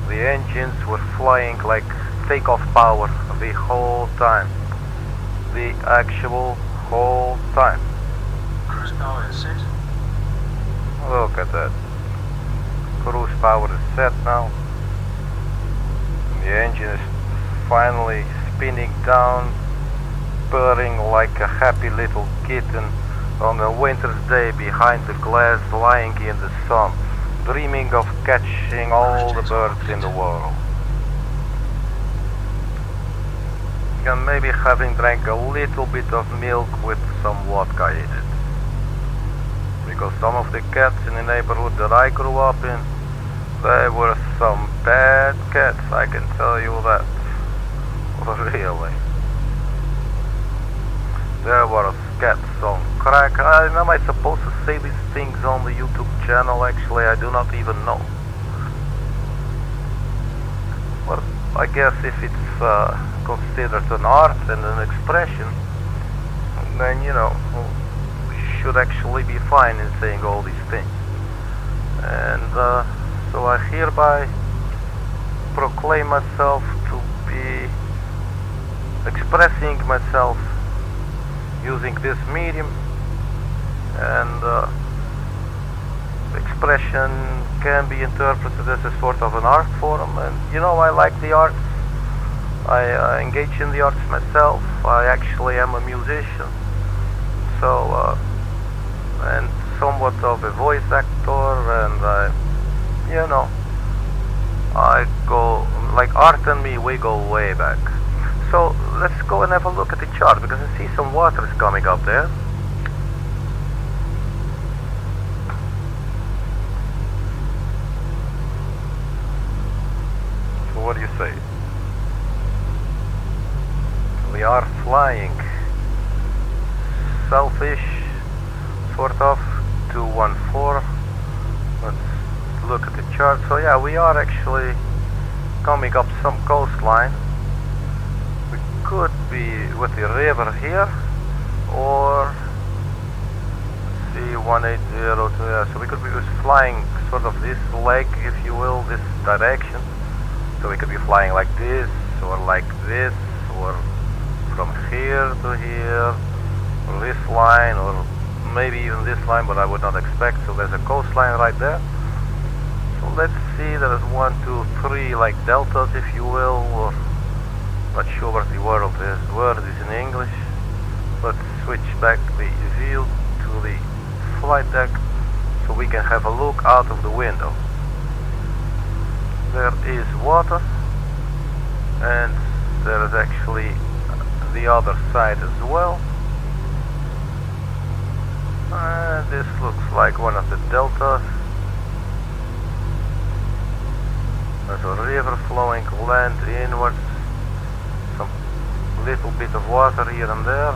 The engines were flying like takeoff power the whole time. The actual whole time. Cruise power is set. Look at that. Cruise power is set now. The engine is finally spinning down, purring like a happy little kitten on a winter's day behind the glass, lying in the sun, dreaming of catching all the birds in the world. And maybe having drank a little bit of milk with some vodka in it. Because some of the cats in the neighborhood that I grew up in, they were some bad cats, I can tell you that. Really. There were cats on crack. Am I supposed to say these things on the YouTube channel? Actually, I do not even know. But I guess if it's considered an art and an expression, then, you know, we should actually be fine in saying all these things. And so I hereby proclaim myself to be expressing myself using this medium, and expression can be interpreted as a sort of an art form. And you know, I like the arts. I engage in the arts myself. I actually am a musician, so and somewhat of a voice actor, and you know, I go, like, art and me, we go way back. So let's go and have a look at the chart, because I see some water is coming up there. flying south-ish, sort of, 214. Let's look at the chart. So yeah, we are actually coming up some coastline. We could be with the river here, or let's see, 180 to, yeah, so we could be just flying sort of this leg, if you will, this direction. So we could be flying like this, or like this, or from here to here, or this line, or maybe even this line, but I would not expect. So there's a coastline right there. So let's see, there is 1, 2, 3 like deltas, if you will, or not sure what the word is in English. Let's switch back the view to the flight deck so we can have a look out of the window. There is water, and there is actually the other side as well. This looks like one of the deltas. There's a river flowing land inwards, some little bit of water here and there.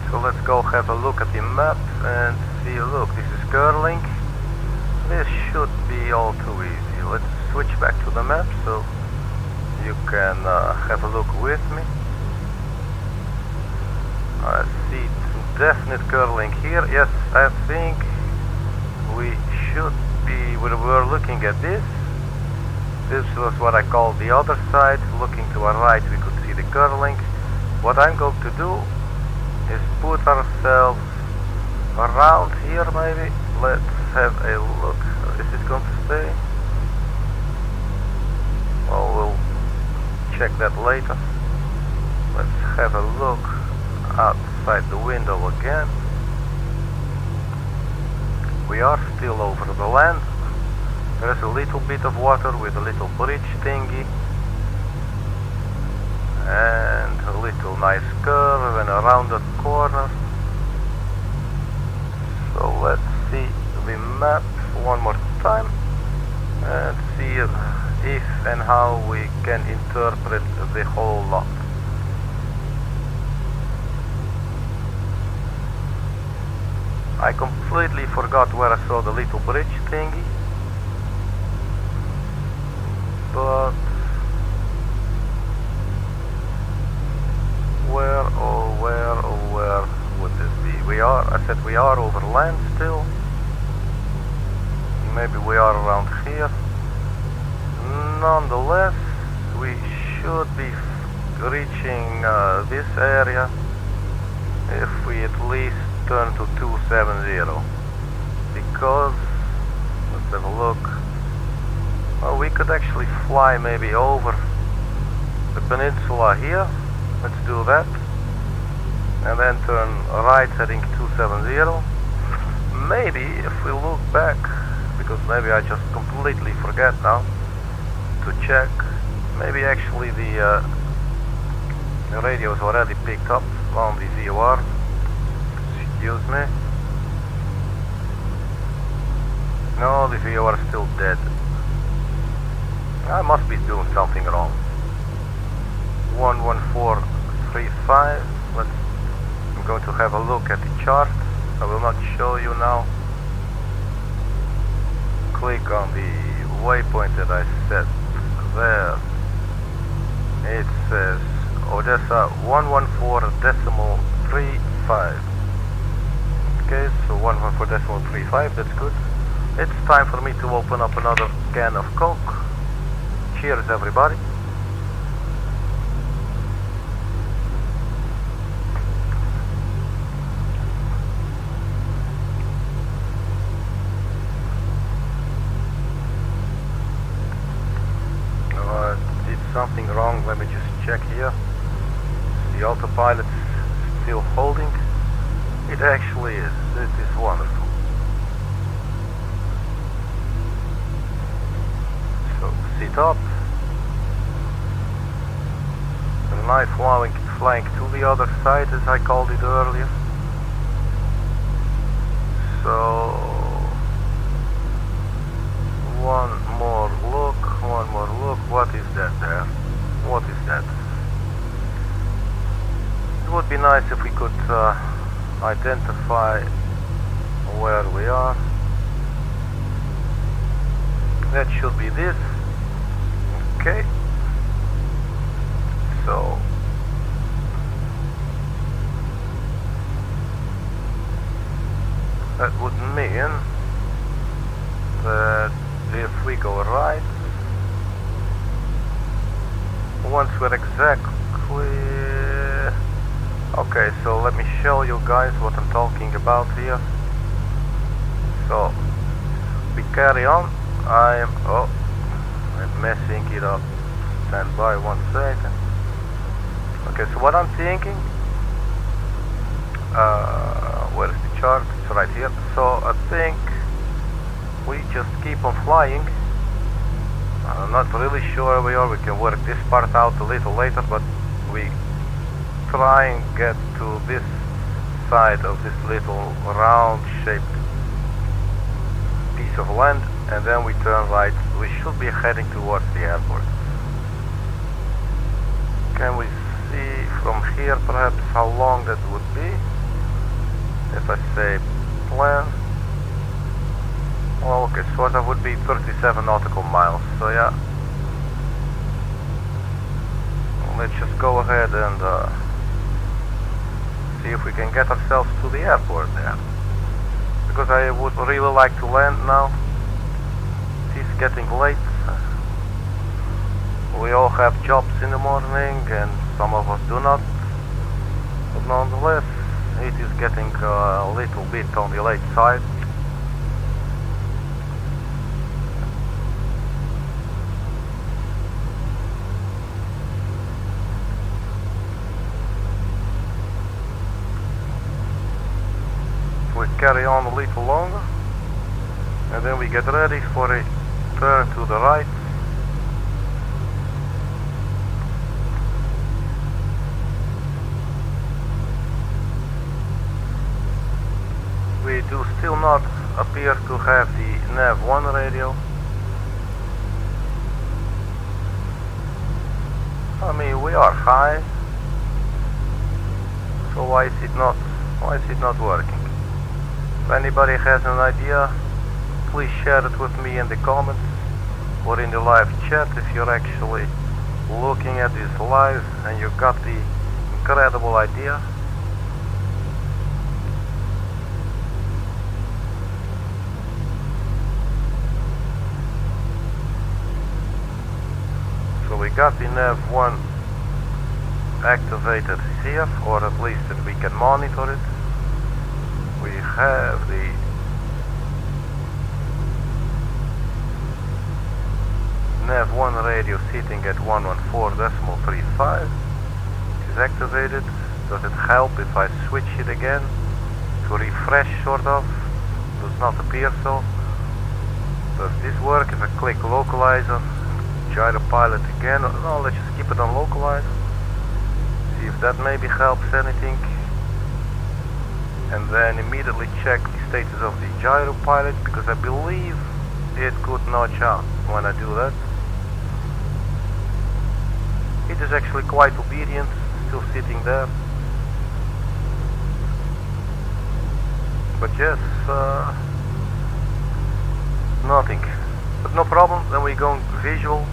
So let's go have a look at the map and see. Look, this is curling. This should be all too easy. Let's switch back to the map so you can have a look with me. I see definite curling here. Yes, I think we should be, we were looking at this. This was what I call the other side. Looking to our right, we could see the curling. What I'm going to do is put ourselves around here maybe. Let's have a look. Is it going to stay? Well, we'll check that later. Let's have a look outside the window again. We are still over the land. There's a little bit of water with a little bridge thingy, and a little nice curve and a rounded corner. So let's see the map one more time and see if and how we can interpret the whole lot. I completely forgot where I saw the little bridge thingy, but where would this be? I said we are over land still. Maybe we are around here. Nonetheless, we should be reaching this area if we at least turn to 270, because let's have a look. Well, we could actually fly maybe over the peninsula here. Let's do that, and then turn right heading 270. Maybe if we look back, because maybe I just completely forget now to check, maybe actually the radio is already picked up on the VOR. Excuse me. No, the VOR is still dead. I must be doing something wrong. 11435. I'm going to have a look at the chart. I will not show you now. Click on the waypoint that I set there. It says Odesa 114.35. Okay, so 114.35, that's good. It's time for me to open up another can of Coke. Cheers, everybody. Did something wrong, let me just check here. The autopilot is still holding. It actually is. It is wonderful. So sit up. And I flying to the other side, as I called it earlier. So what is that there? What is that? It would be nice if we could identify where we are. That should be this. Okay. So that would mean that if we go right, once we're exactly... Okay, so let me show you guys what I'm talking about here. So we carry on. I'm messing it up. Stand by 1 second. Okay, so what I'm thinking, where is the chart? It's right here. So I think we just keep on flying. I'm not really sure where we are. We can work this part out a little later, but we try and get to this side of this little round shaped piece of land, and then we turn right. We should be heading towards the airport. Can we see from here perhaps how long that would be? If I say plan, well, okay, so that would be 37 nautical miles. So yeah, let's just go ahead and see if we can get ourselves to the airport there, because I would really like to land now. It's getting late. We all have jobs in the morning and some of us do not, but nonetheless it is getting a little bit on the late side. We carry on a little longer, and then we get ready for a turn to the right. We do still not appear to have the nav1 radio. I mean, we are high, so why is it not working? If anybody has an idea, please share it with me in the comments or in the live chat if you're actually looking at this live and you got the incredible idea. So we got the nav1 activated here, or at least that we can monitor it. We have the nav1 radio sitting at 114.35. It is activated. Does it help if I switch it again to refresh, sort of? Does not appear so. Does this work if I click localizer, gyro pilot again? No, let's just keep it on localizer. See if that maybe helps anything. And then immediately check the status of the gyro pilot, because I believe it could notch out when I do that. It is actually quite obedient, still sitting there. But yes, nothing. But no problem, then we go visual.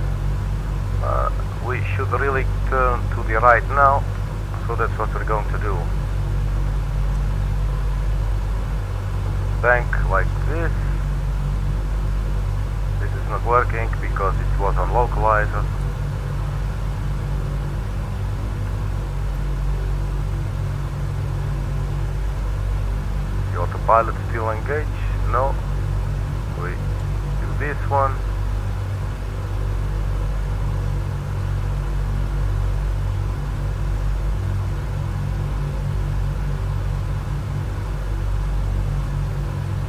We should really turn to the right now, so that's what we're going to do. Bank like this. This is not working because it was on localizer. The autopilot still engaged? No. We do this one.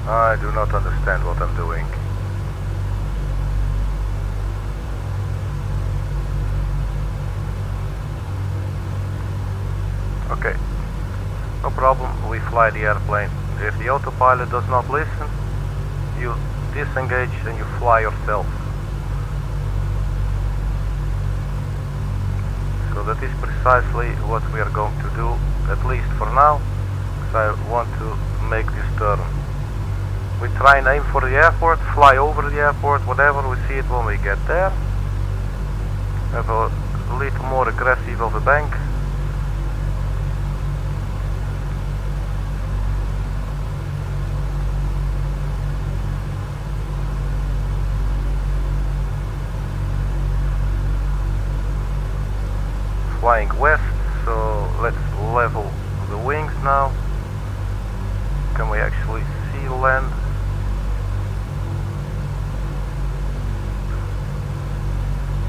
I do not understand what I'm doing. Okay, no problem, we fly the airplane. If the autopilot does not listen, you disengage and you fly yourself. is precisely what we are going to do, at least for now, because I want to make this turn. We try and aim for the airport, fly over the airport, whatever, we see it when we get there. Have a little more aggressive of a bank. Flying west, so let's level the wings now. Can we actually see land?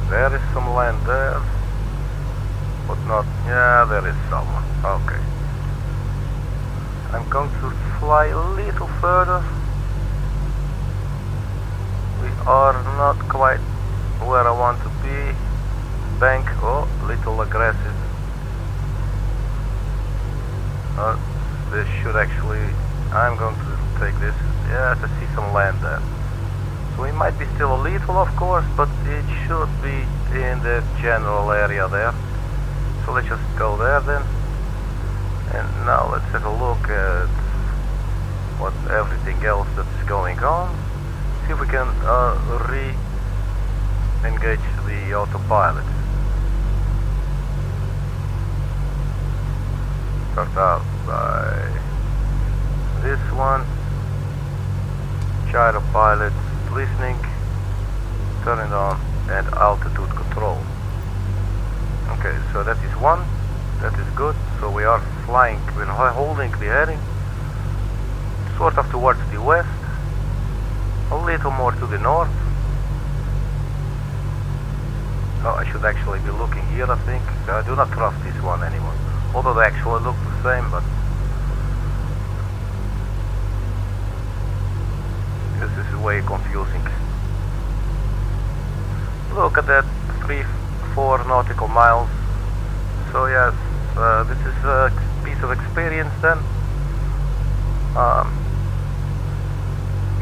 There is some land there, but not, yeah, there is some. Okay. I'm going to fly a little further. We are not quite where I want to be. Bank, oh, little aggressive. This should actually, I'm going to take this. Yes, I see some land there. So we might be still a little, of course, but it should be in the general area there. So let's just go there then. And now let's have a look at what everything else that's going on. See if we can re-engage the autopilot. Start out by this one. Gyro pilot listening, turn it on, and altitude control. Okay, so that is one. That is good. So we are flying, we're holding the heading sort of towards the west, a little more to the north. Oh, I should actually be looking here, I think. I do not trust this one anymore. Although they actually look the same, but this is way confusing. Look at that, 3-4 nautical miles. So yes, this is a piece of experience then.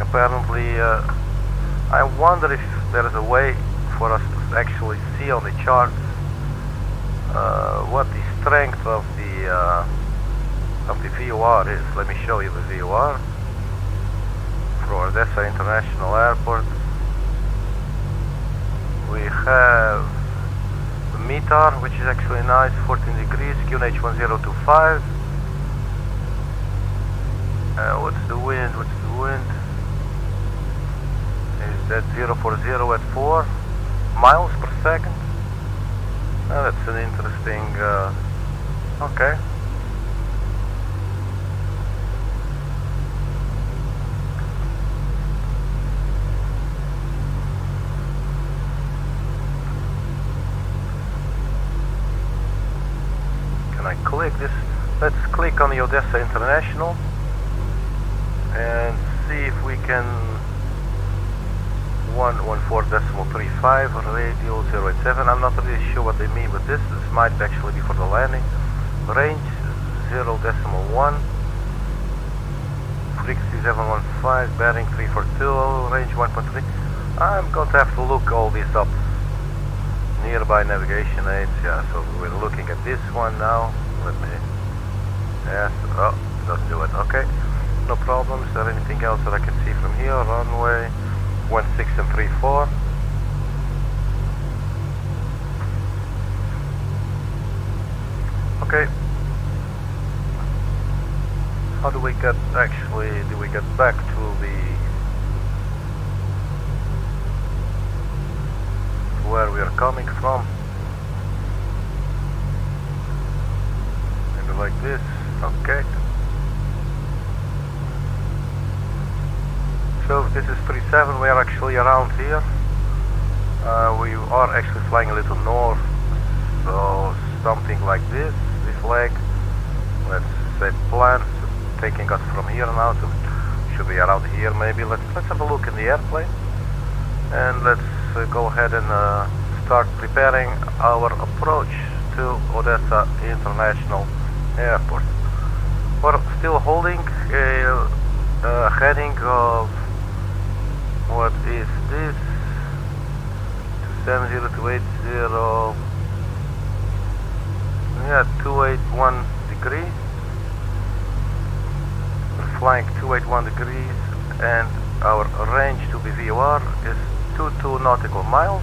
Apparently, I wonder if there is a way for us to actually see on the charts what the strength of the VOR is. Let me show you the VOR for Odesa International Airport. We have the METAR, which is actually nice, 14 degrees, QNH 1025. What's the wind? What's the wind? Is that 040 at 4 miles per second? That's an interesting, okay. Can I click this? Let's click on the Odesa International and see if we can 114.35 radio 087. I'm not really sure what they mean with this. This might actually be for the landing. Range 0.1, frequency 715, bearing 342, range 1.3. I'm going to have to look all this up. Nearby navigation aids, yeah, so we're looking at this one now. Let me, yes, oh, it doesn't do it, okay. No problem. Is there anything else that I can see from here? Runway 16 and 34. Okay. How do we get, actually, do we get back to where we are coming from? Maybe like this, okay. So if this is 37, we are actually around here. We are actually flying a little north, so something like this, the flag. Let's set plan, so taking us from here now to, should be around here maybe. Let's have a look in the airplane, and let's go ahead and start preparing our approach to Odesa International Airport. We're still holding a heading of, what is this? 270 to 80. Yeah, 281 degrees. We're flying 281 degrees, and our range to BVOR is 22 nautical miles.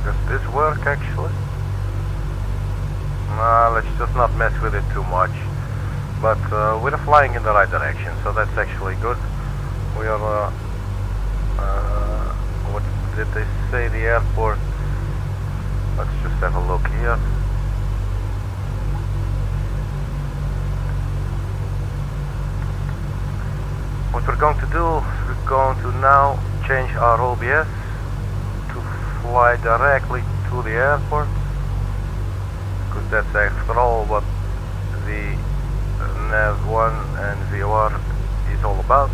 Does this work actually? Let's just not mess with it too much. But we're flying in the right direction, so that's actually good. We are, what did they say, the airport? Let's just have a look here. What we're going to do is we're going to now change our OBS to fly directly to the airport, because that's after all what the Nav1 and VOR is all about.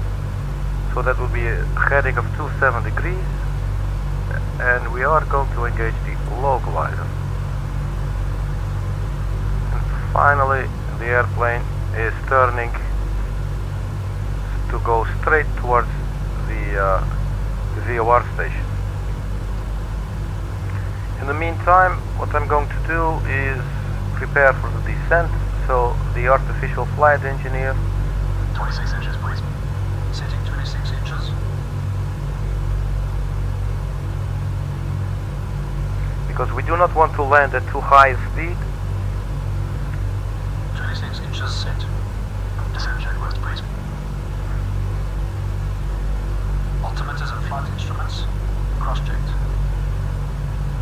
So that will be a heading of 27 degrees, and we are going to engage the localizer. And finally the airplane is turning to go straight towards the VOR station. In the meantime, what I'm going to do is prepare for the descent, so the artificial flight engineer... 26 inches, please. Setting 26 inches. Because we do not want to land at too high a speed. 26 inches set. Descent checklist, please. Altimeters and flight instruments cross-checked.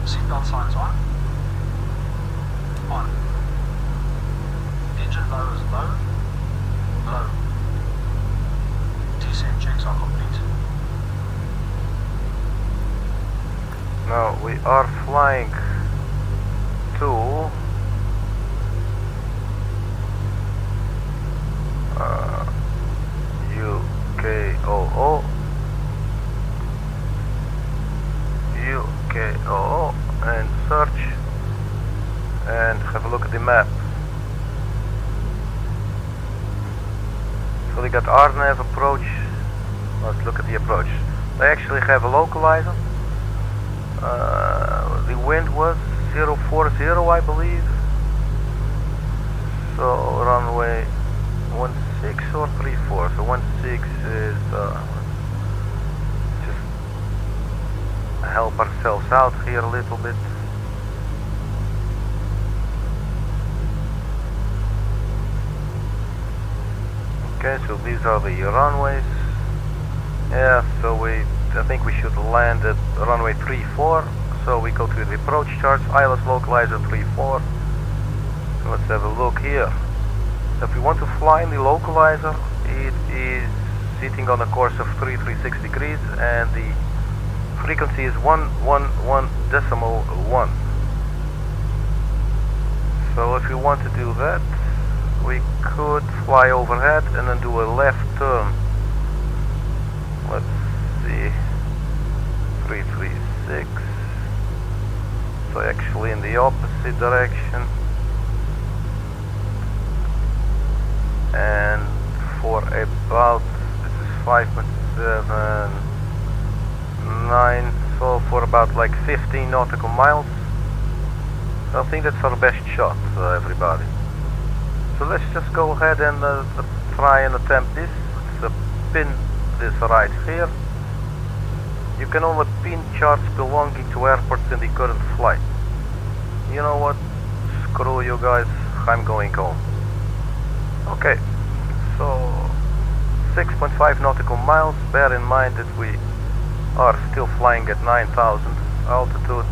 Seatbelt signs on. On. Engine low is low. Low. Descent checks are complete. Now we are flying to UKOO. UKOO, and search and have a look at the map. So they got RNAV approach. Let's look at the approach. They actually have a localizer. The wind was 040, I believe. So runway 16 or 34. So 16 is just help ourselves out here a little bit. Okay, so these are the runways. Yeah, so I think we should land at runway 34. So we go to the approach charts, ILS localizer 34. So let's have a look here. So if we want to fly in the localizer, it is sitting on a course of 336 degrees, and the frequency is 111.1. So if we want to do that, we could fly overhead and then do a left turn. Let's see, 336. So actually in the opposite direction. And for about, this is 5.79, so for about like 15 nautical miles. I think that's our best shot, everybody. So let's just go ahead and try and attempt this. Let's pin this right here. You can only pin charts belonging to airports in the current flight. You know what? Screw you guys, I'm going home. Okay, so 6.5 nautical miles. Bear in mind that we are still flying at 9,000 altitude,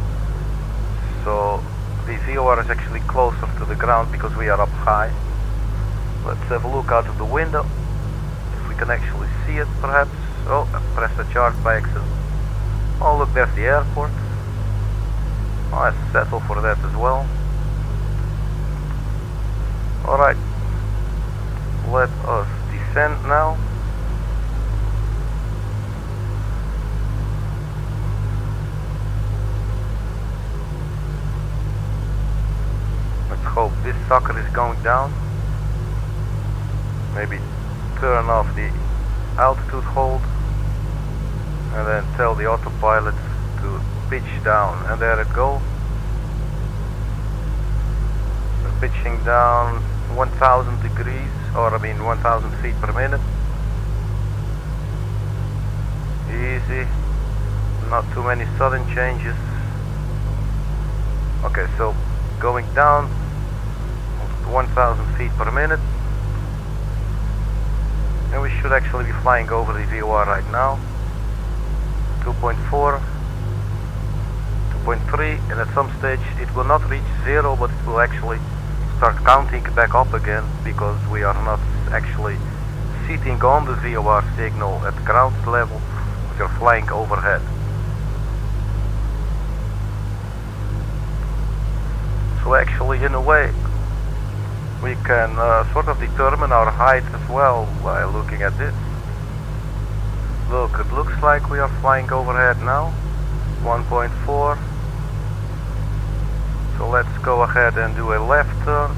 so the VOR is actually closer to the ground because we are up high. Let's have a look out of the window, if we can actually see it perhaps. Oh, I pressed the chart by accident. Oh look, there's the airport. Oh, I settle for that as well. Alright, let us descend now. sucker is going down. Maybe turn off the altitude hold and then tell the autopilot to pitch down, and there it goes. We're pitching down 1000 degrees, or I mean 1000 feet per minute. Easy, not too many sudden changes. Okay, so going down 1000 feet per minute, and we should actually be flying over the VOR right now. 2.4, 2.3, and at some stage it will not reach 0, but it will actually start counting back up again, because we are not actually sitting on the VOR signal at ground level, we are flying overhead. So actually, in a way, we can sort of determine our height as well by looking at this. Look, it looks like we are flying overhead now, 1.4. So let's go ahead and do a left turn.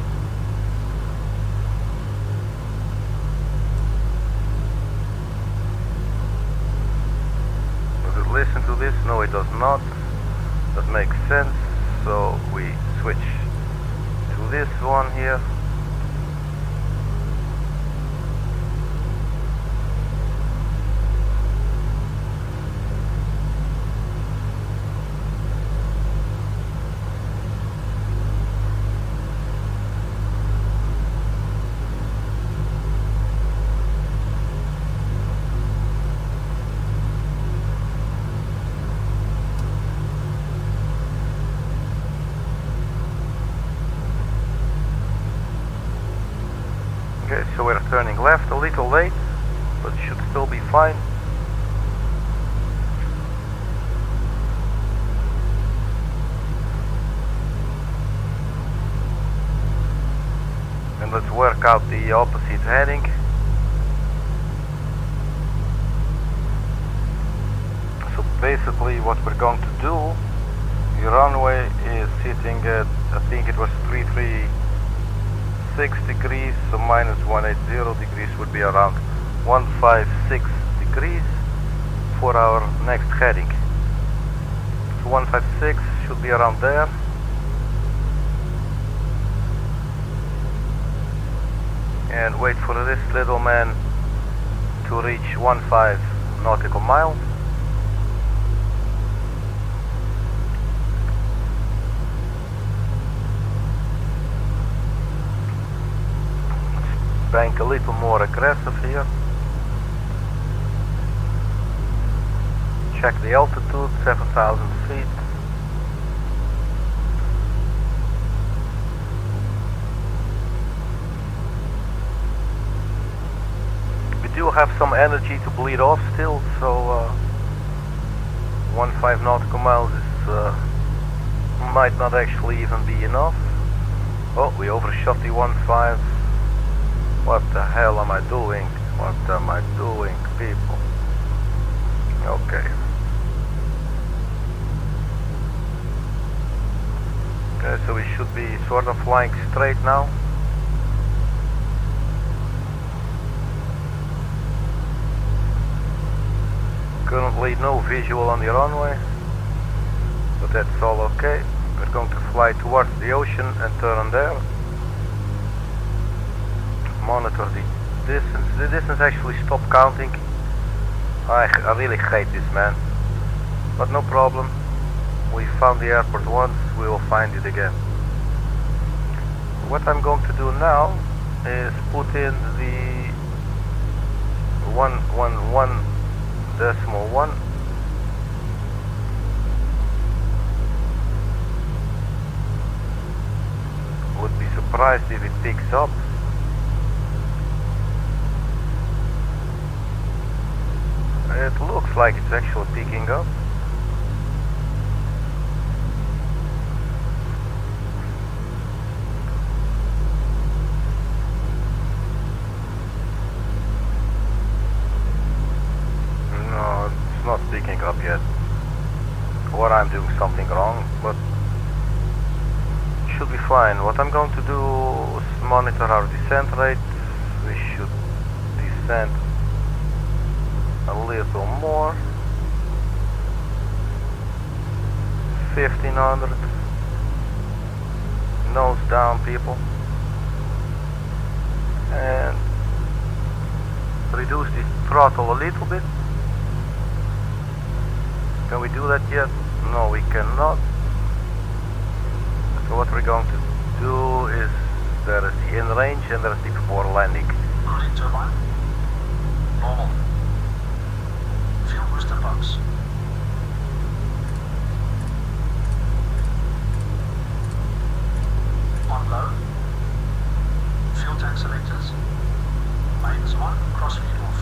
Does it listen to this? No, it does not. That makes sense. So we switch to this one here. Okay, so we're turning left a little late, but should still be fine. And let's work out the opposite heading. So basically what we're going to do, the runway is sitting at, I think it was 336 degrees, so minus 180 degrees would be around 156 degrees for our next heading. So 156 should be around there. And wait for this little man to reach 15 nautical miles. Bank a little more aggressive here. Check the altitude, 7,000 feet. We do have some energy to bleed off still, so 15 nautical miles is might not actually even be enough. Oh, we overshot the 15. What the hell am I doing? What am I doing, people? Okay. Okay, so we should be sort of flying straight now. Currently no visual on the runway, but that's all okay. We're going to fly towards the ocean and turn there. Monitor the distance. The distance actually stopped counting. I really hate this, man. But no problem. We found the airport once, we will find it again. What I'm going to do now is put in the 111.1. Would be surprised if it picks up. It looks like it's actually picking up. No, it's not picking up yet. Or I'm doing something wrong, but it should be fine. What I'm going to do is monitor our descent rate. We should descend a little more. 1500. Nose down, people. And reduce the throttle a little bit. Can we do that yet? No, we cannot. So what we're going to do is, there is the in range and there is the before landing. Cooling turbine. Normal. Fuel booster pumps. On low. Fuel tank selectors. Mains on, cross feed off.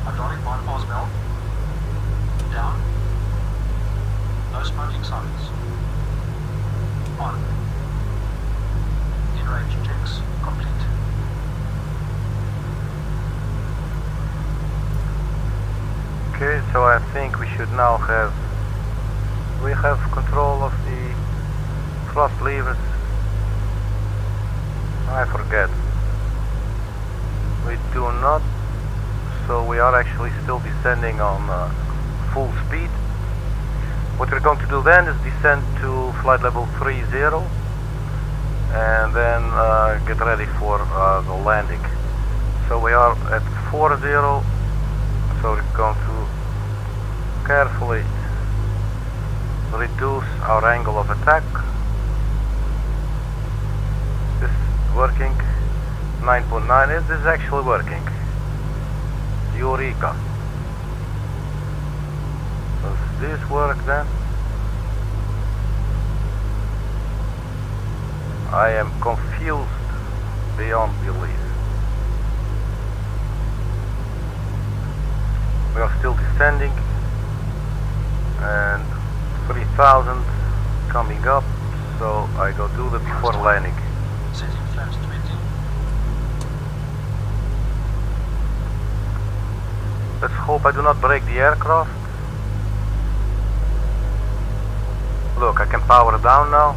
Hydraulic bypass valve. Down. No smoking signs. On. In-range checks complete. Okay, so I think we should now have control of the thrust levers. I forget. We do not, so we are actually still descending on full speed. What we're going to do then is descend to flight level 30 and then get ready for the landing. So we are at 40, so we're going to carefully reduce our angle of attack. Is this working? 9.9. Is this actually working? Eureka. Does this work then? I am confused beyond belief. We are still descending and 3000 coming up, so I go do that before landing. Setting flaps 20. Let's hope I do not break the aircraft. Look, I can power down now.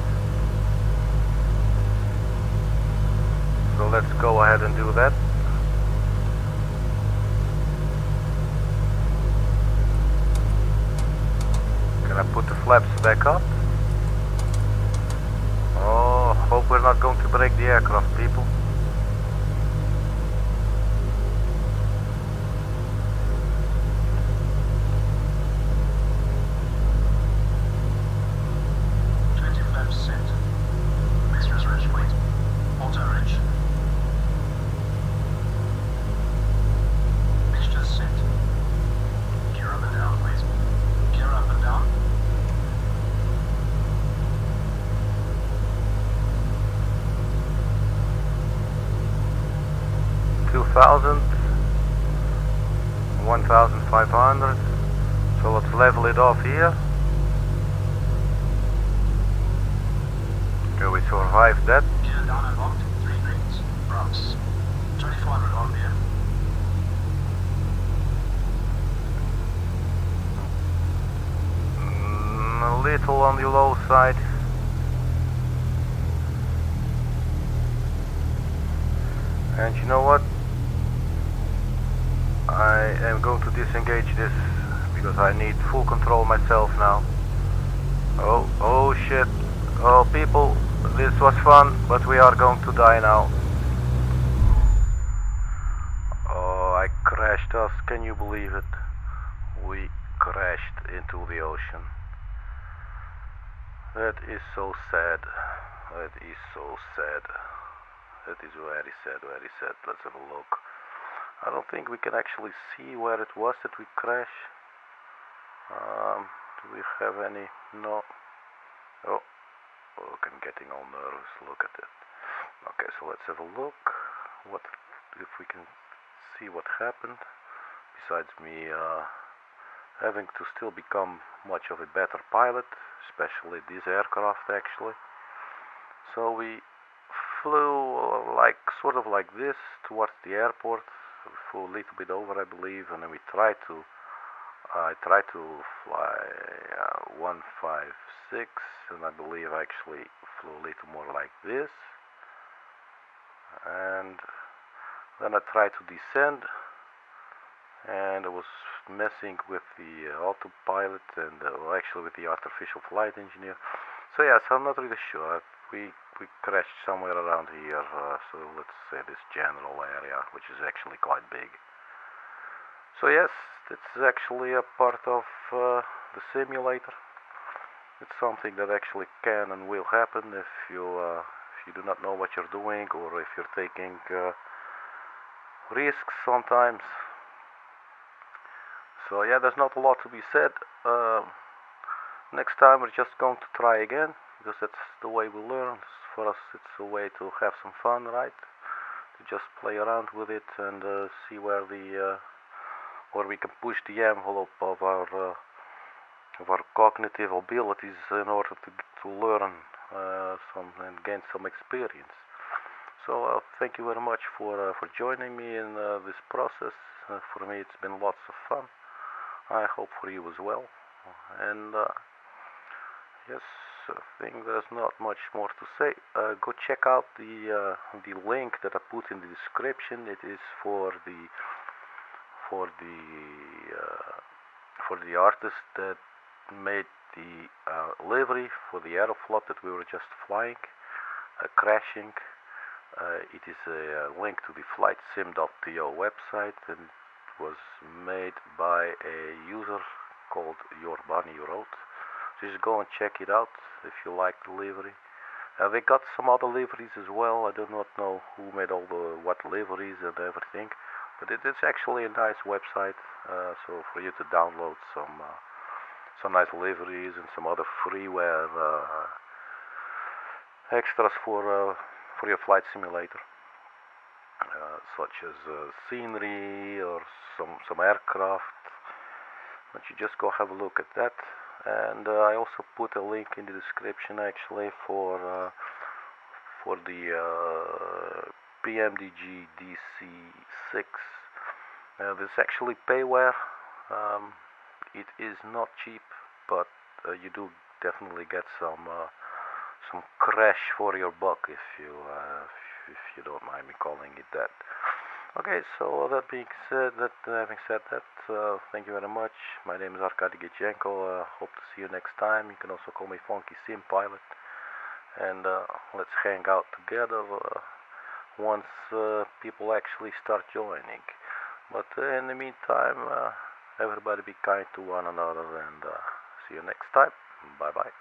So let's go ahead and do that. Can I put the flaps back up? Oh, hope we're not going to break the aircraft, people. $2,000, 1,500. So let's level it off here. Okay, we survived that. Gear down and locked. 3 rings. Props. 2400 RPM. A little on the low side. And you know what? I am going to disengage this because I need full control myself now. Oh shit. Oh people, this was fun, but we are going to die now. Oh, I crashed us. Can you believe it? We crashed into the ocean. That is so sad. That is so sad. That is very sad, very sad. Let's have a look. I don't think we can actually see where it was that we crashed. Do we have any? No. Oh, look, I'm getting all nervous. Look at it. Okay, so let's have a look. What if we can see what happened? Besides me having to still become much of a better pilot, especially this aircraft actually. So we flew sort of like this towards the airport. We flew a little bit over, I believe, and then I tried to fly 156, and I believe I actually flew a little more like this, and then I tried to descend, and I was messing with the autopilot and well, actually with the artificial flight engineer. So yes, I'm not really sure. We crashed somewhere around here, so let's say this general area, which is actually quite big. So yes, it's actually a part of the simulator. It's something that actually can and will happen if you do not know what you're doing, or if you're taking risks sometimes. So yeah, there's not a lot to be said. Next time we're just going to try again, because that's the way we learn. For us, it's a way to have some fun, right? To just play around with it and see where we can push the envelope of our cognitive abilities in order to learn some and gain some experience. So thank you very much for joining me in this process. For me, it's been lots of fun. I hope for you as well. And yes, I think there's not much more to say. Go check out the link that I put in the description. It is for the artist that made the livery for the Aeroflot that we were just flying, crashing. It is a link to the flightsim.to website, and it was made by a user called Your Bunny Wrote. So just go and check it out if you like the livery. They got some other liveries as well. I do not know who made what liveries and everything, but it is actually a nice website. So for you to download some nice liveries and some other freeware extras for your flight simulator, such as scenery or some aircraft. But you just go have a look at that. And I also put a link in the description actually for the PMDG DC-6. This is actually payware. It is not cheap, but you do definitely get some crash for your buck, if you don't mind me calling it that. Okay, so having said that, thank you very much. My name is Arkady Gidzenko. Hope to see you next time. You can also call me Funky Sim Pilot, and let's hang out together once people actually start joining. But in the meantime, everybody be kind to one another, and see you next time. Bye bye.